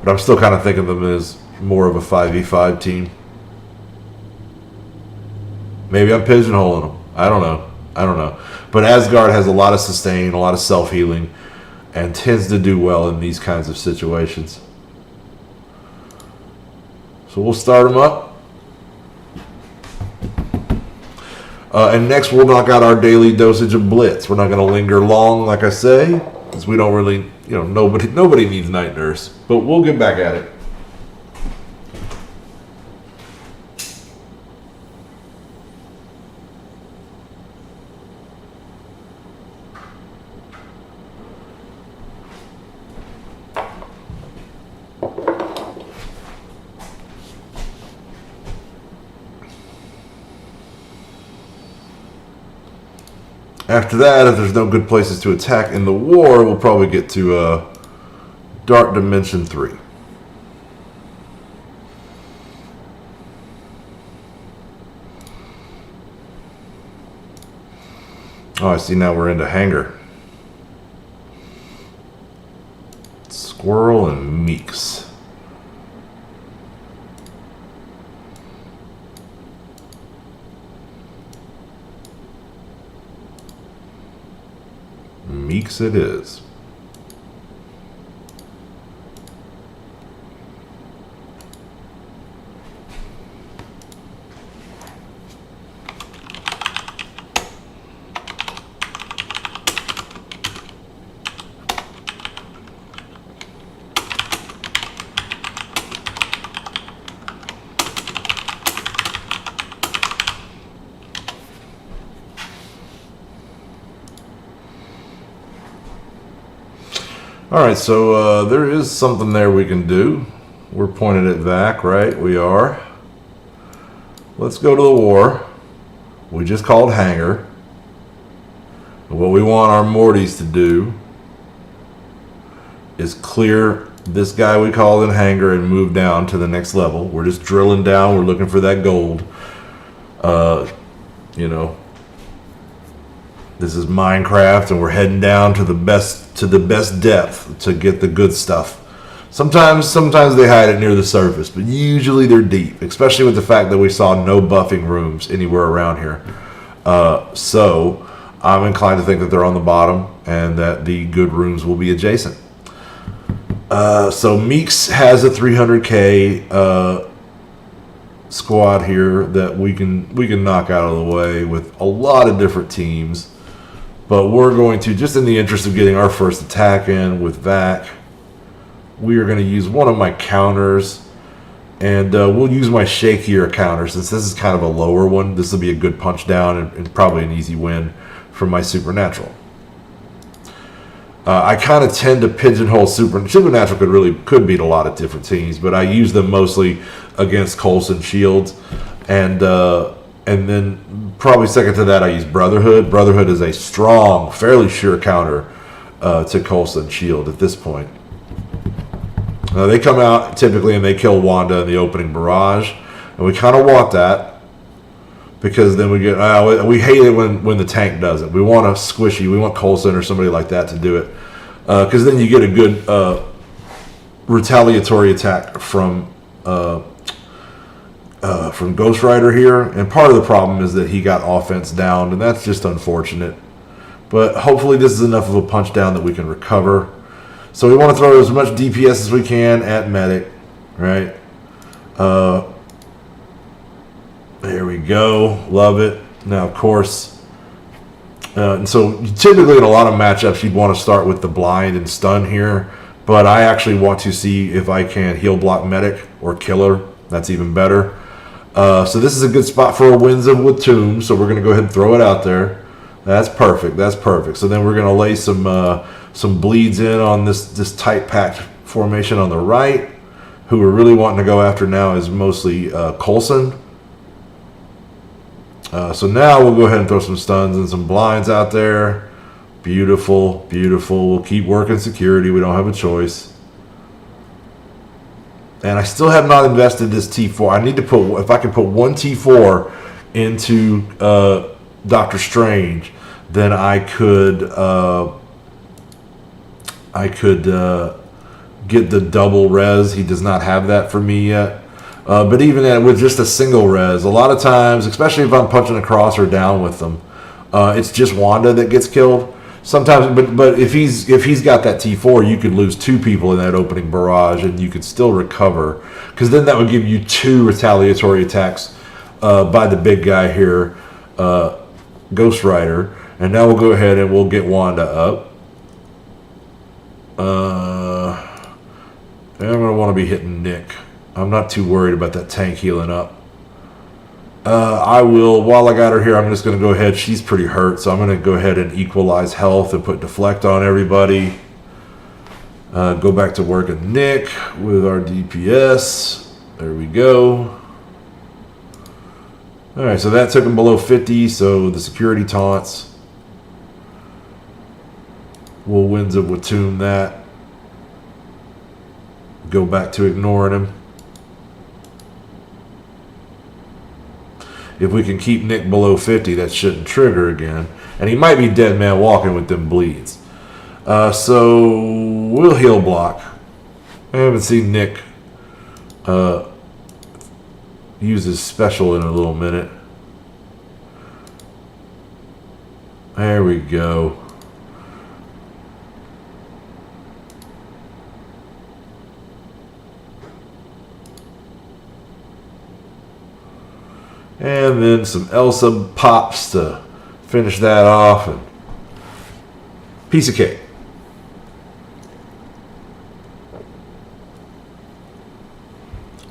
But I'm still kind of thinking of them as more of a 5v5 team. Maybe I'm pigeonholing them. I don't know. But Asgard has a lot of sustain, a lot of self-healing, and tends to do well in these kinds of situations. So we'll start them up. And next we'll knock out our daily dosage of Blitz. We're not going to linger long, like I say, because we don't really, nobody needs Night Nurse. But we'll get back at it. After that, if there's no good places to attack in the war, we'll probably get to Dark Dimension 3. Oh, I see now we're into Hangar. Squirrel and Meeks. Meeks it is. Alright, so there is something there we can do. We're pointed at VAC, right? We are. Let's go to the war. We just called Hangar. What we want our Mortys to do is clear this guy we called in Hangar and move down to the next level. We're just drilling down. We're looking for that gold. You know, this is Minecraft, and we're heading down to the best depth to get the good stuff. Sometimes they hide it near the surface, but usually they're deep, especially with the fact that we saw no buffing rooms anywhere around here. So I'm inclined to think that they're on the bottom and that the good rooms will be adjacent. So Meeks has a 300k squad here that we can knock out of the way with a lot of different teams. But we're going to, just in the interest of getting our first attack in with VAC, we are going to use one of my counters. And we'll use my shakier counter, since this is kind of a lower one. This will be a good punch down and probably an easy win for my supernatural. I kind of tend to pigeonhole supernatural could beat a lot of different teams, but I use them mostly against Coulson shields, and then probably second to that I use Brotherhood. Brotherhood is a strong, fairly sure counter to Coulson shield at this point. They come out typically and they kill Wanda in the opening barrage, and we kind of want that because then we get we hate it when the tank does it. We want a squishy. We want Coulson or somebody like that to do it because then you get a good retaliatory attack from Ghost Rider here. And part of the problem is that he got offense down, and that's just unfortunate. But hopefully this is enough of a punch down that we can recover. So we want to throw as much DPS as we can at Medic, right? There we go. Love it. Now, of course, and so typically in a lot of matchups, you'd want to start with the blind and stun here. But I actually want to see if I can heal block Medic or Killer. That's even better. So this is a good spot for a Windsor with Tomb. So we're going to go ahead and throw it out there. That's perfect. That's perfect. So then we're going to lay some bleeds in on this tight packed formation on the right. Who we're really wanting to go after now is mostly Coulson. So now we'll go ahead and throw some stuns and some blinds out there. Beautiful, beautiful. We'll keep working security. We don't have a choice. And I still have not invested this T4. I need to put, if I can put one T4 into Doctor Strange, then I could get the double res. He does not have that for me yet. But even with just a single res, a lot of times, especially if I'm punching across or down with them, it's just Wanda that gets killed. Sometimes, but if he's got that T4, you could lose two people in that opening barrage, and you could still recover, because then that would give you two retaliatory attacks by the big guy here, Ghost Rider. And now we'll go ahead and we'll get Wanda up. And I'm going to want to be hitting Nick. I'm not too worried about that tank healing up. I will, while I got her here, I'm just going to go ahead. She's pretty hurt, so I'm going to go ahead and equalize health and put deflect on everybody. Go back to working Nick with our DPS. There we go. Alright, so that took him below 50, so the security taunts. We'll Winds of Watum that. Go back to ignoring him. If we can keep Nick below 50, that shouldn't trigger again. And he might be dead man walking with them bleeds. So we'll heal block. I haven't seen Nick use his special in a little minute. There we go. And then some Elsa pops to finish that off. And piece of cake.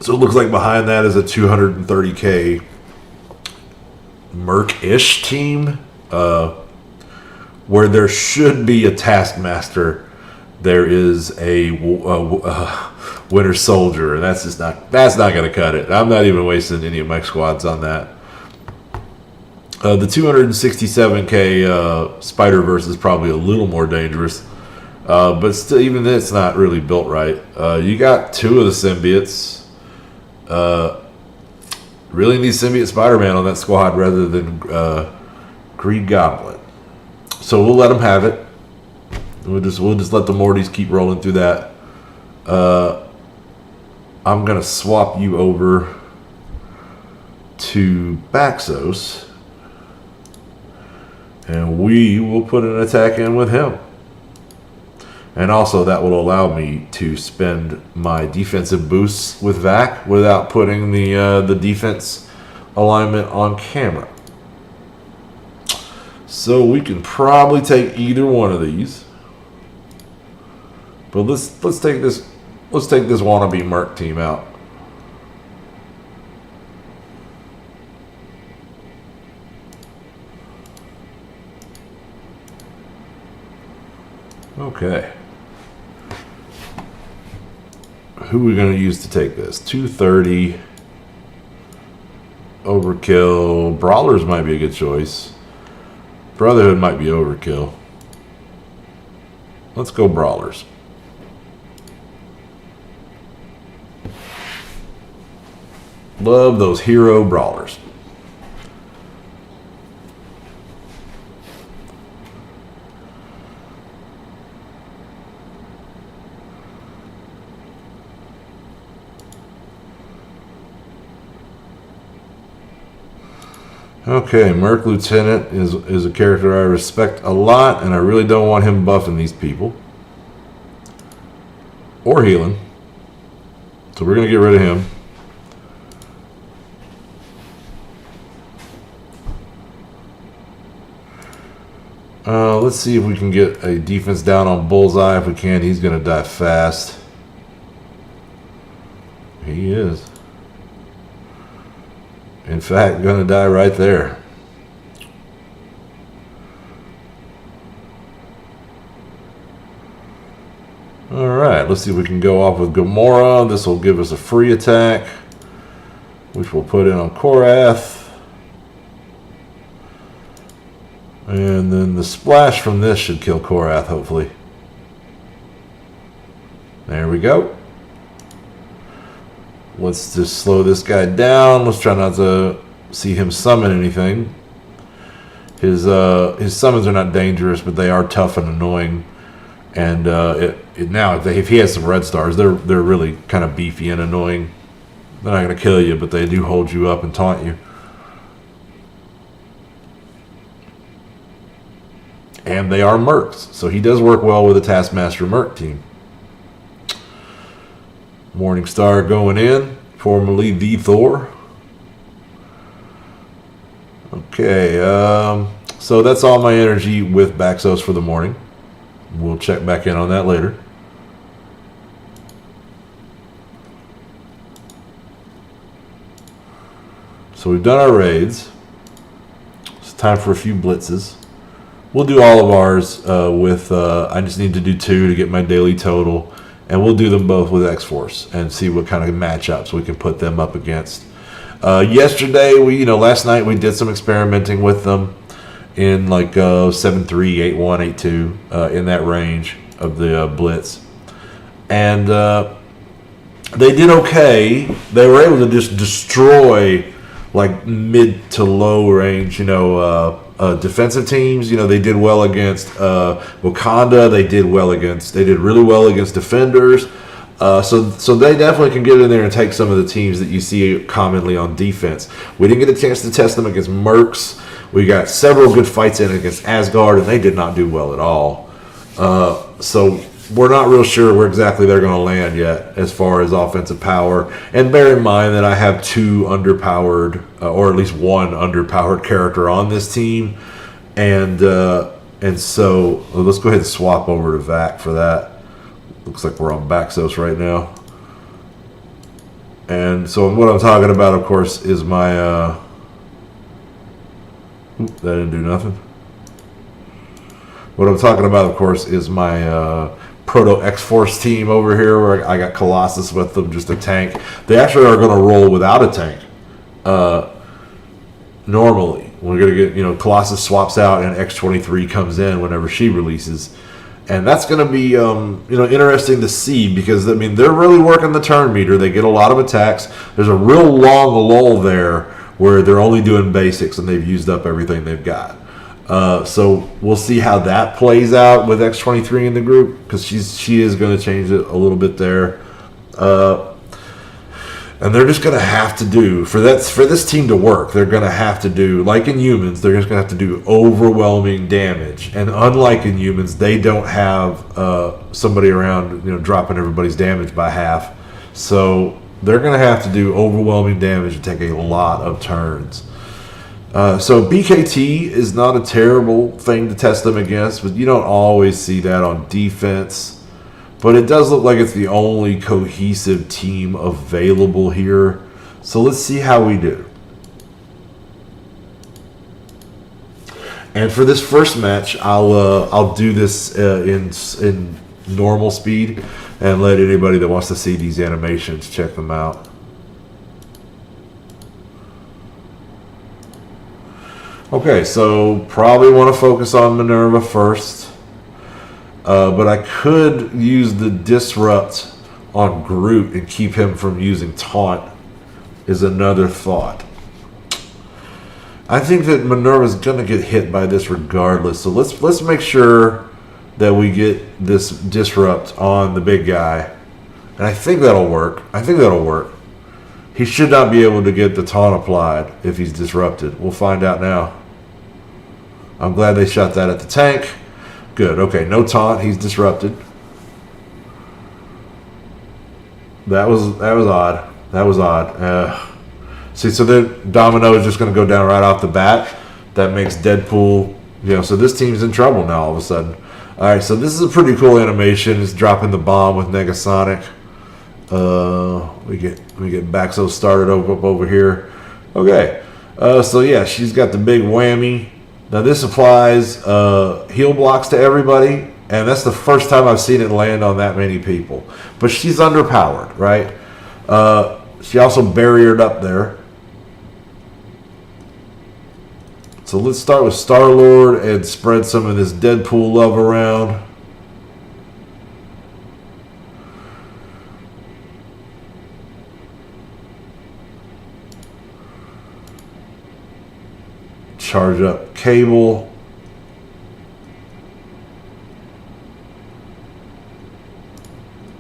So it looks like behind that is a 230k Merc-ish team. Where there should be a Taskmaster, there is a Winter Soldier, and that's not going to cut it. I'm not even wasting any of my squads on that. The 267k Spider-Verse is probably a little more dangerous, but still, even it's not really built right. You got two of the symbiotes. Really need Symbiote Spider-Man on that squad rather than Green Goblin. So we'll let them have it. We'll just let the Mortys keep rolling through that. I'm gonna swap you over to Baxos, and we will put an attack in with him. And also that will allow me to spend my defensive boosts with Vac without putting the defense alignment on camera. So we can probably take either one of these. But let's take this wannabe Merc team out. Okay. Who are we going to use to take this? 230. Overkill. Brawlers might be a good choice. Brotherhood might be overkill. Let's go Brawlers. Love those hero Brawlers. Okay, Merc Lieutenant is a character I respect a lot, and I really don't want him buffing these people. Or healing. So we're going to get rid of him. Let's see if we can get a defense down on Bullseye. If we can, he's going to die fast. He is. In fact, going to die right there. Alright, let's see if we can go off with Gamora. This will give us a free attack, which we'll put in on Korath. And then the splash from this should kill Korath, hopefully. There we go. Let's just slow this guy down. Let's try not to see him summon anything. His summons are not dangerous, but they are tough and annoying. And now, if he has some red stars, they're really kind of beefy and annoying. They're not going to kill you, but they do hold you up and taunt you. And they are Mercs, so he does work well with a Taskmaster Merc team. Morningstar going in, formerly the Thor. Okay, so that's all my energy with Baxos for the morning. We'll check back in on that later. So we've done our raids. It's time for a few blitzes. We'll do all of ours with, I just need to do 2 to get my daily total. And we'll do them both with X-Force and see what kind of matchups we can put them up against. Yesterday, last night we did some experimenting with them in like 7-3, 8-1, 8-2, in that range of the blitz. And they did okay. They were able to just destroy like mid to low range, defensive teams. They did well against Wakanda. They did really well against defenders. So they definitely can get in there and take some of the teams that you see commonly on defense. We didn't get a chance to test them against Mercs. We got several good fights in against Asgard, and they did not do well at all. So we're not real sure where exactly they're going to land yet as far as offensive power. And bear in mind that I have two underpowered, or at least one underpowered character on this team. And so let's go ahead and swap over to Vac for that. Looks like we're on Baxos right now. And so what I'm talking about, of course, is my... that didn't do nothing. What I'm talking about, of course, is my Proto X-Force team over here, where I got Colossus with them, just a tank. They actually are going to roll without a tank. Normally, we're going to get, Colossus swaps out and X-23 comes in whenever she releases. And that's going to be, interesting to see because, they're really working the turn meter. They get a lot of attacks. There's a real long lull there where they're only doing basics and they've used up everything they've got. So we'll see how that plays out with X-23 in the group because she is going to change it a little bit there. And they're just going to have to do, for this team to work, they're going to have to do, like in humans, they're just going to have to do overwhelming damage. And unlike in humans, they don't have somebody around, dropping everybody's damage by half. So they're going to have to do overwhelming damage and take a lot of turns. So BKT is not a terrible thing to test them against, but you don't always see that on defense. But it does look like it's the only cohesive team available here. So let's see how we do. And for this first match, I'll do this in normal speed and let anybody that wants to see these animations check them out. Okay, so probably want to focus on Minerva first. But I could use the Disrupt on Groot and keep him from using Taunt is another thought. I think that Minerva's going to get hit by this regardless. So let's make sure that we get this Disrupt on the big guy. And I think that'll work. He should not be able to get the Taunt applied if he's disrupted. We'll find out now. I'm glad they shot that at the tank. Good. Okay, no taunt. He's disrupted. That was odd. See, so then Domino is just going to go down right off the bat. That makes Deadpool, so this team's in trouble now all of a sudden. All right, so this is a pretty cool animation. It's dropping the bomb with Negasonic. We get Baxo started up over here. Okay. So yeah, she's got the big whammy. Now this applies heal blocks to everybody, and that's the first time I've seen it land on that many people. But she's underpowered, right? She also barriered up there. So let's start with Star-Lord and spread some of this Deadpool love around. Charge up Cable.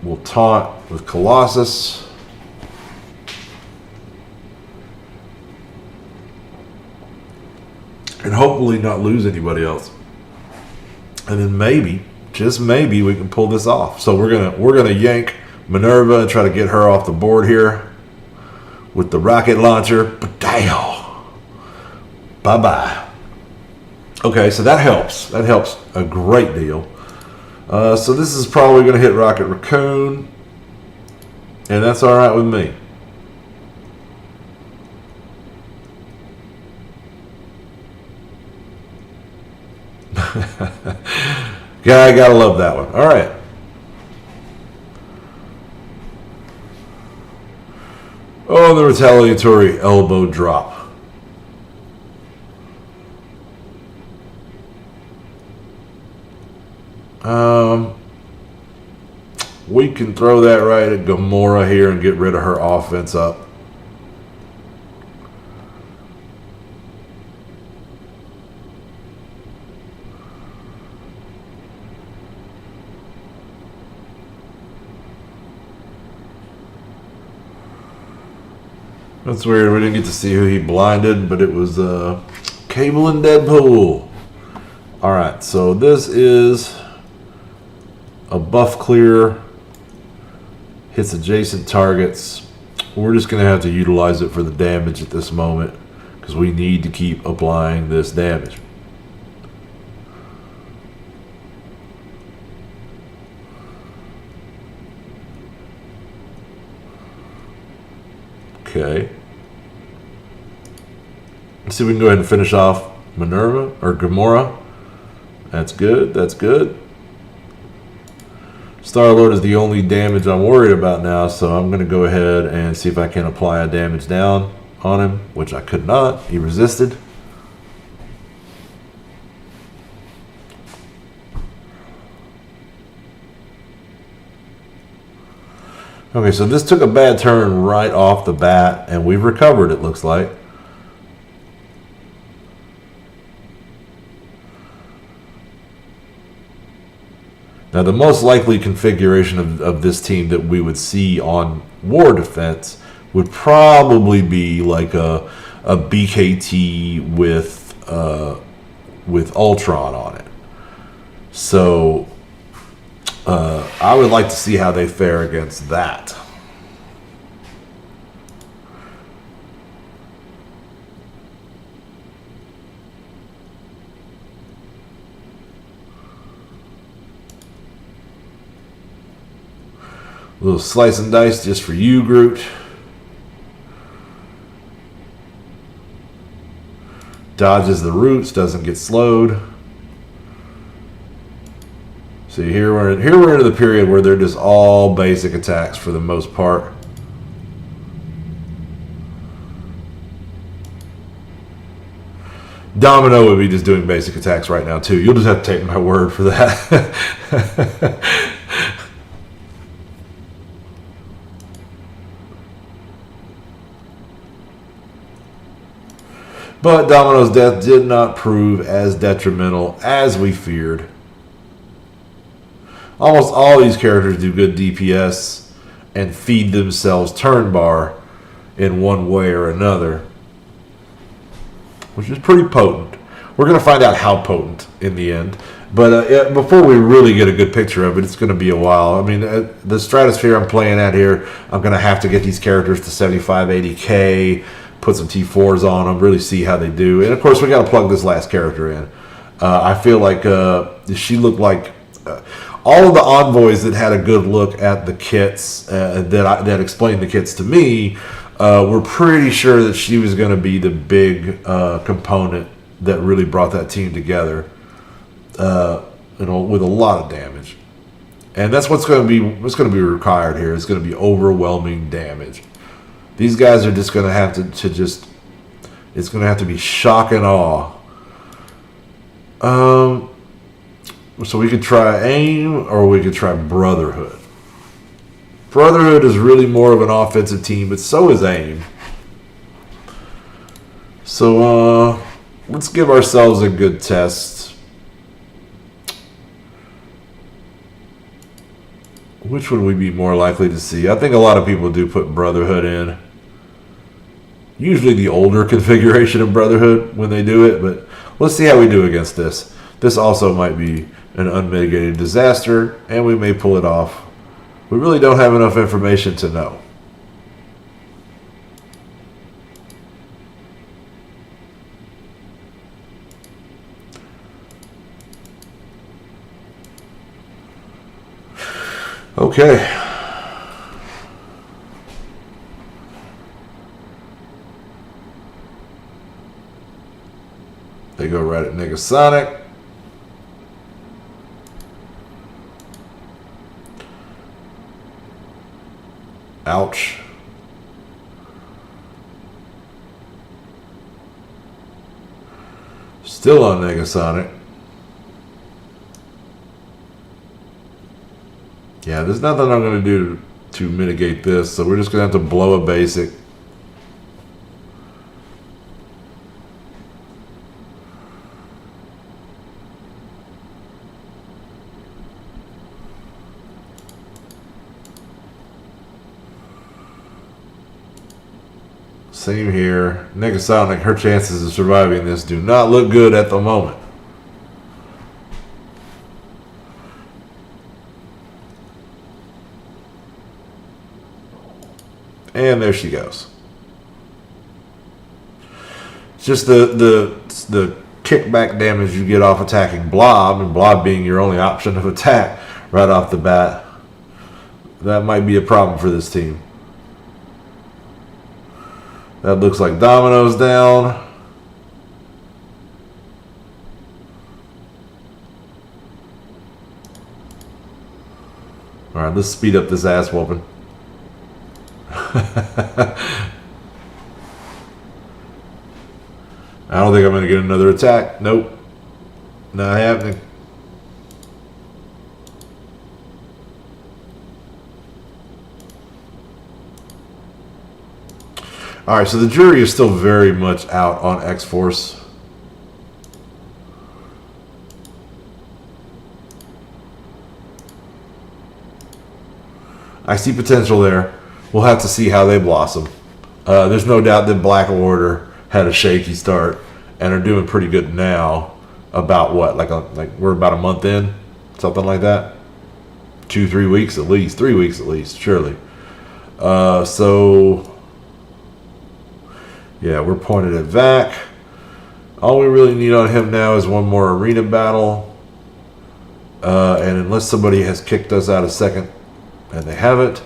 We'll taunt with Colossus. And hopefully not lose anybody else. And then maybe, just maybe, we can pull this off. So we're gonna yank Minerva and try to get her off the board here with the rocket launcher. Ba-dow. Bye-bye. Okay, so that helps. That helps a great deal. So this is probably going to hit Rocket Raccoon. And that's all right with me. Yeah, I gotta love that one. All right. Oh, the retaliatory elbow drop. We can throw that right at Gamora here and get rid of her offense up. That's weird. We didn't get to see who he blinded, but it was Cable and Deadpool. Alright, so this is a buff clear. Hits adjacent targets. We're just going to have to utilize it for the damage at this moment because we need to keep applying this damage. Okay. Let's see if we can go ahead and finish off Minerva or Gamora. That's good. That's good. Star-Lord is the only damage I'm worried about now, so I'm going to go ahead and see if I can apply a damage down on him, which I could not. He resisted. Okay, so this took a bad turn right off the bat, and we've recovered, it looks like. Now, the most likely configuration of this team that we would see on War Defense would probably be like a BKT with Ultron on it. So I would like to see how they fare against that. A little slice and dice just for you, Groot. Dodges the roots, doesn't get slowed. See, here we're into the period where they're just all basic attacks for the most part. Domino would be just doing basic attacks right now too. You'll just have to take my word for that. But Domino's death did not prove as detrimental as we feared. Almost all these characters do good DPS and feed themselves turn bar in one way or another, which is pretty potent. We're going to find out how potent in the end. But before we really get a good picture of it, it's going to be a while. I mean, the stratosphere I'm playing at here, I'm going to have to get these characters to 75, 80K, put some T4s on them, really see how they do. And, of course, we got to plug this last character in. I feel like she looked like all of the envoys that had a good look at the kits, that explained the kits to me, were pretty sure that she was going to be the big component that really brought that team together, with a lot of damage. And that's what's going to be required here. It's going to be overwhelming damage. These guys are just going to have it's going to have to be shock and awe. So we could try AIM or we could try Brotherhood. Brotherhood is really more of an offensive team, but so is AIM. So let's give ourselves a good test. Which would we be more likely to see? I think a lot of people do put Brotherhood in. Usually the older configuration of Brotherhood when they do it, but let's see how we do against this. This also might be an unmitigated disaster, and we may pull it off. We really don't have enough information to know. Okay. They go right at Negasonic. Ouch. Still on Negasonic. Yeah, there's nothing I'm going to do to mitigate this, so we're just going to have to blow a basic. Same here. Negasonic, her chances of surviving this do not look good at the moment. And there she goes. It's just the kickback damage you get off attacking Blob, and Blob being your only option of attack right off the bat. That might be a problem for this team. That looks like Domino's down. All right, let's speed up this ass whooping. I don't think I'm going to get another attack. Nope. Not happening. Alright, so the jury is still very much out on X-Force. I see potential there. We'll have to see how they blossom. There's no doubt that Black Order had a shaky start and are doing pretty good now. About what? Like we're about a month in? Something like that? 2-3 weeks at least. 3 weeks at least, surely. So... yeah, we're pointed at Vac. All we really need on him now is one more arena battle. And unless somebody has kicked us out of second, and they haven't,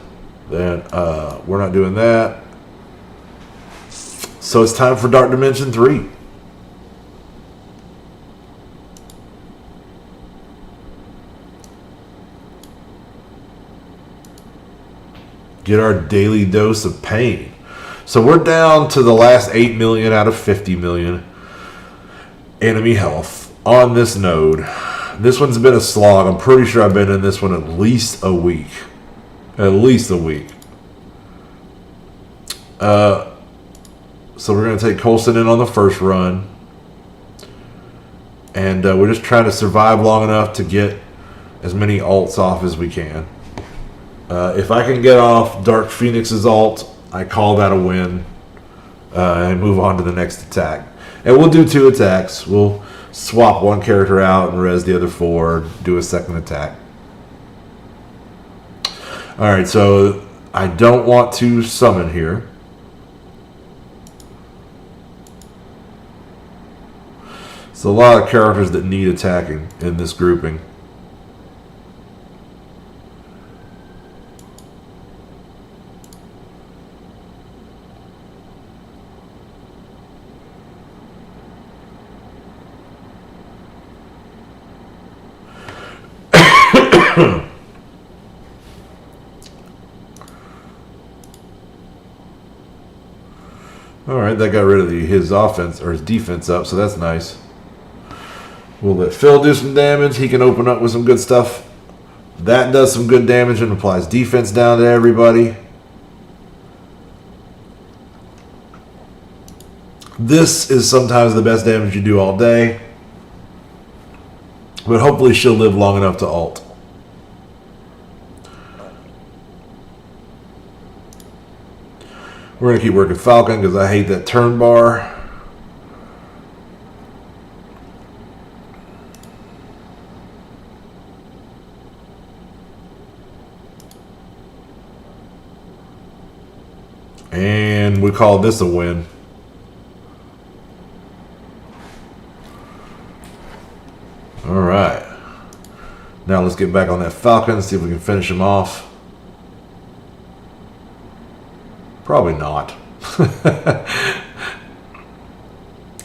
then we're not doing that. So it's time for Dark Dimension 3. Get our daily dose of pain. So we're down to the last 8 million out of 50 million enemy health on this node. This one's been a slog. I'm pretty sure I've been in this one at least a week. At least a week. So we're going to take Coulson in on the first run. And we're just trying to survive long enough to get as many alts off as we can. If I can get off Dark Phoenix's alt, I call that a win, and move on to the next attack. And we'll do 2 attacks. We'll swap one character out and res the other 4, do a second attack. Alright, so I don't want to summon here. It's a lot of characters that need attacking in this grouping. Alright, that got rid of his offense or his defense up, so that's nice. We'll let Phil do some damage. He can open up with some good stuff. That does some good damage and applies defense down to everybody. This is sometimes the best damage you do all day. But hopefully she'll live long enough to ult. We're going to keep working Falcon because I hate that turn bar. And we call this a win. Alright. Now let's get back on that Falcon and see if we can finish him off. Probably not.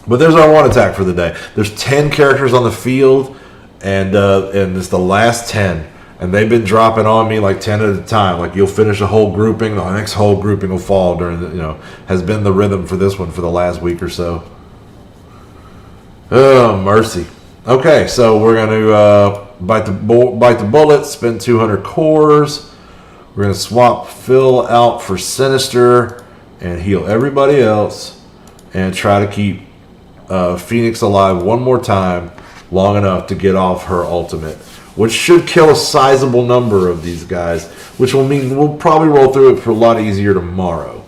But there's our one attack for the day. There's 10 characters on the field, and it's the last 10. And they've been dropping on me like 10 at a time. Like you'll finish a whole grouping, the next whole grouping will fall during the, has been the rhythm for this one for the last week or so. Oh, mercy. Okay, so we're going to bite the bullet, spend 200 cores. We're going to swap Phil out for Sinister and heal everybody else and try to keep Phoenix alive one more time, long enough to get off her ultimate, which should kill a sizable number of these guys, which will mean we'll probably roll through it for a lot easier tomorrow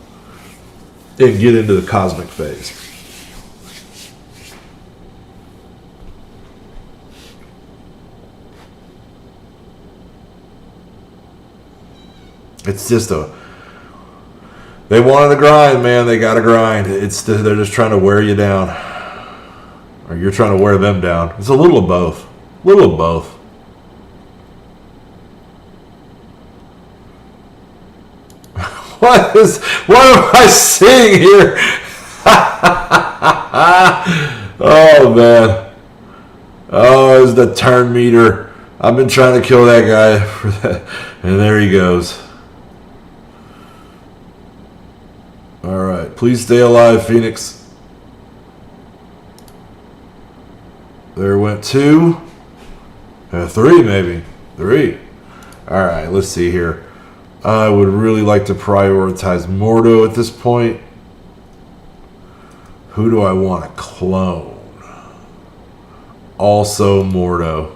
and get into the cosmic phase. It's just they wanted to grind, man. They got to grind. They're just trying to wear you down, or you're trying to wear them down. It's a little of both. A little of both. What am I seeing here? Oh man. Oh, it's the turn meter. I've been trying to kill that guy for that, and there he goes. All right, please stay alive, Phoenix. There went 2. 3, maybe. 3. All right, let's see here. I would really like to prioritize Mordo at this point. Who do I want to clone? Also Mordo.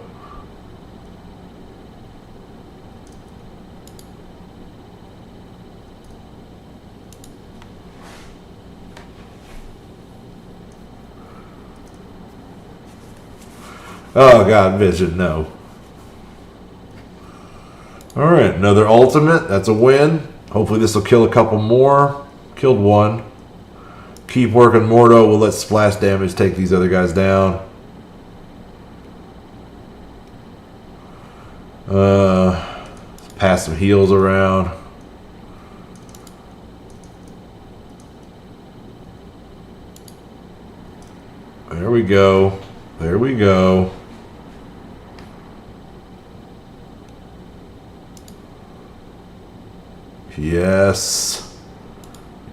Oh God, Vision, no. Alright, another ultimate. That's a win. Hopefully this will kill a couple more. Killed 1. Keep working Mordo. We'll let splash damage take these other guys down. Pass some heals around. There we go. There we go. Yes.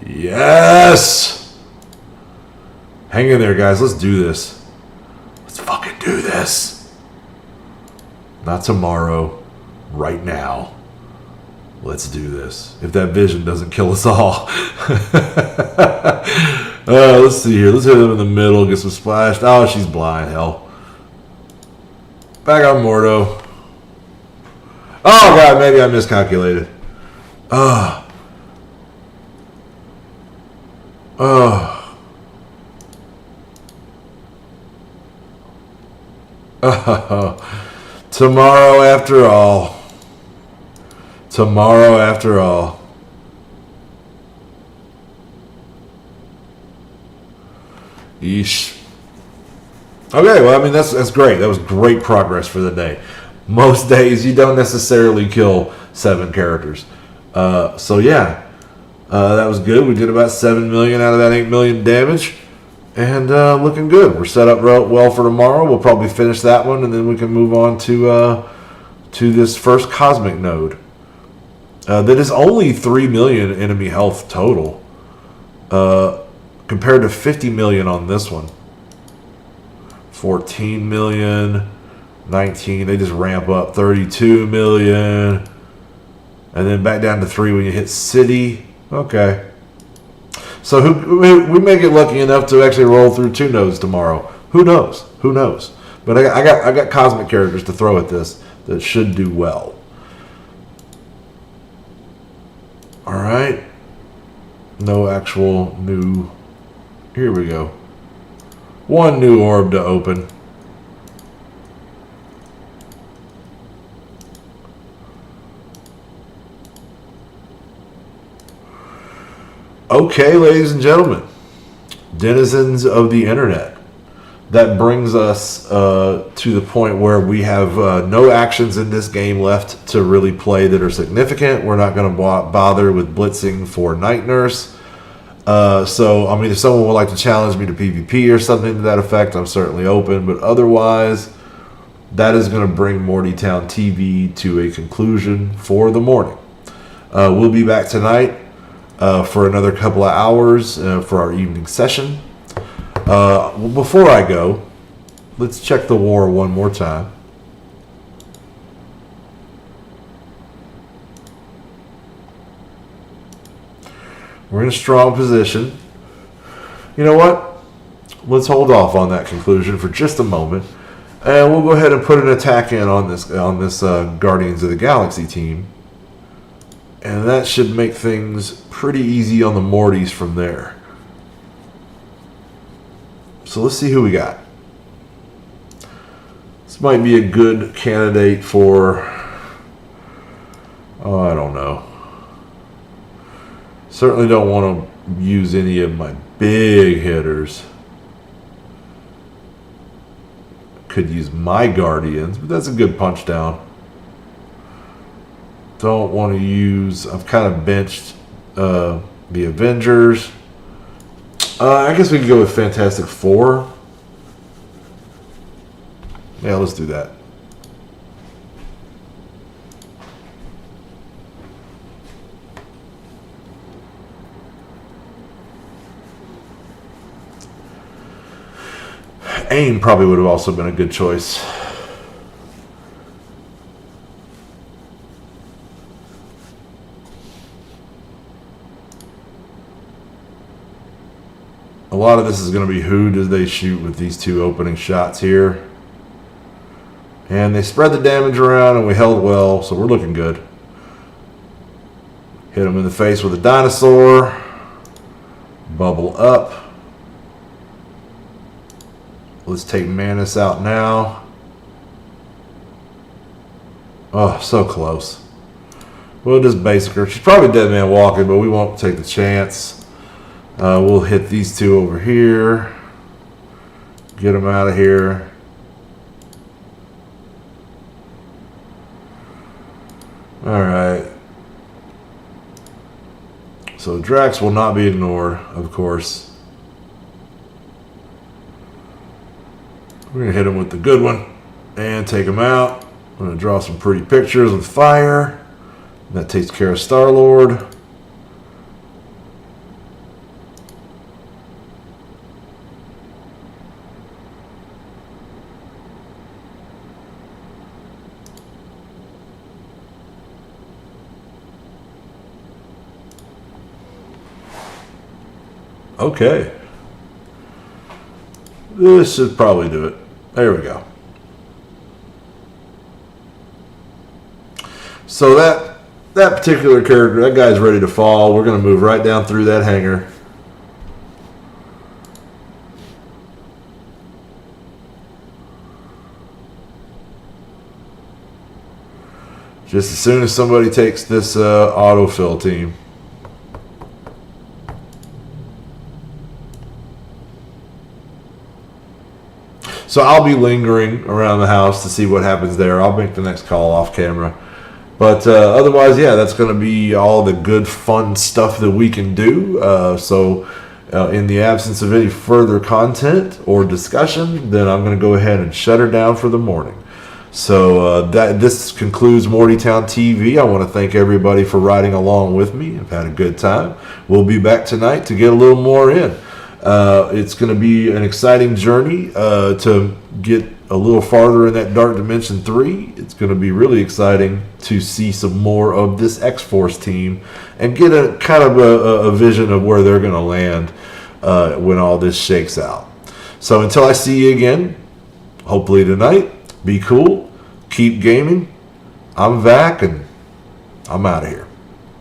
Yes. Hang in there, guys. Let's do this. Let's fucking do this. Not tomorrow. Right now. Let's do this. If that vision doesn't kill us all. Let's see here. Let's hit him in the middle. Get some splashed. Oh, she's blind. Hell. Back on Mordo. Oh, God. Maybe I miscalculated. Oh. Oh. Oh. Tomorrow after all. Tomorrow after all. Yeesh. Okay, well, I mean, that's great. That was great progress for the day. Most days you don't necessarily kill 7 characters. So yeah, that was good. We did about 7 million out of that 8 million damage, and looking good. We're set up well for tomorrow. We'll probably finish that one, and then we can move on to this first cosmic node. That is only 3 million enemy health total, compared to 50 million on this one. 14 million, 19. They just ramp up. 32 million. And then back down to 3 when you hit city. Okay. So we may get lucky enough to actually roll through 2 nodes tomorrow. Who knows? Who knows? But I got cosmic characters to throw at this that should do well. All right. No actual new. Here we go. 1 new orb to open. Okay, ladies and gentlemen, denizens of the internet, that brings us to the point where we have no actions in this game left to really play that are significant. We're not going to bother with blitzing for Night Nurse. So, I mean, if someone would like to challenge me to PvP or something to that effect, I'm certainly open. But otherwise, that is going to bring Mortytown TV to a conclusion for the morning. We'll be back tonight for another couple of hours for our evening session. Before I go, let's check the war one more time. We're in a strong position. You know what? Let's hold off on that conclusion for just a moment. And we'll go ahead and put an attack in on this Guardians of the Galaxy team. And that should make things pretty easy on the Mortys from there. So let's see who we got. This might be a good candidate for, oh, I don't know. Certainly don't want to use any of my big hitters. Could use my Guardians, but that's a good punch down. Don't want to use, I've kind of benched the Avengers. I guess we can go with Fantastic Four. Yeah, let's do that. AIM probably would have also been a good choice. A lot of this is going to be who do they shoot with these two opening shots here. And they spread the damage around and we held well, so we're looking good. Hit him in the face with a dinosaur. Bubble up. Let's take Manus out now. Oh, so close. We'll just basic her. She's probably dead man walking, but we won't take the chance. We'll hit these two over here. Get them out of here. Alright. So Drax will not be ignored, of course. We're going to hit him with the good one and take him out. I'm going to draw some pretty pictures with fire. That takes care of Star-Lord. Okay. This should probably do it. There we go. So that particular character, that guy's ready to fall. We're going to move right down through that hangar. Just as soon as somebody takes this autofill team. So I'll be lingering around the house to see what happens there. I'll make the next call off camera. But otherwise, yeah, that's going to be all the good, fun stuff that we can do. So in the absence of any further content or discussion, then I'm going to go ahead and shut her down for the morning. So this concludes Mortytown TV. I want to thank everybody for riding along with me. I've had a good time. We'll be back tonight to get a little more in. It's going to be an exciting journey to get a little farther in that Dark Dimension 3. It's going to be really exciting to see some more of this X-Force team and get a kind of a vision of where they're going to land when all this shakes out. So until I see you again, hopefully tonight, be cool, keep gaming. I'm Vac, and I'm out of here.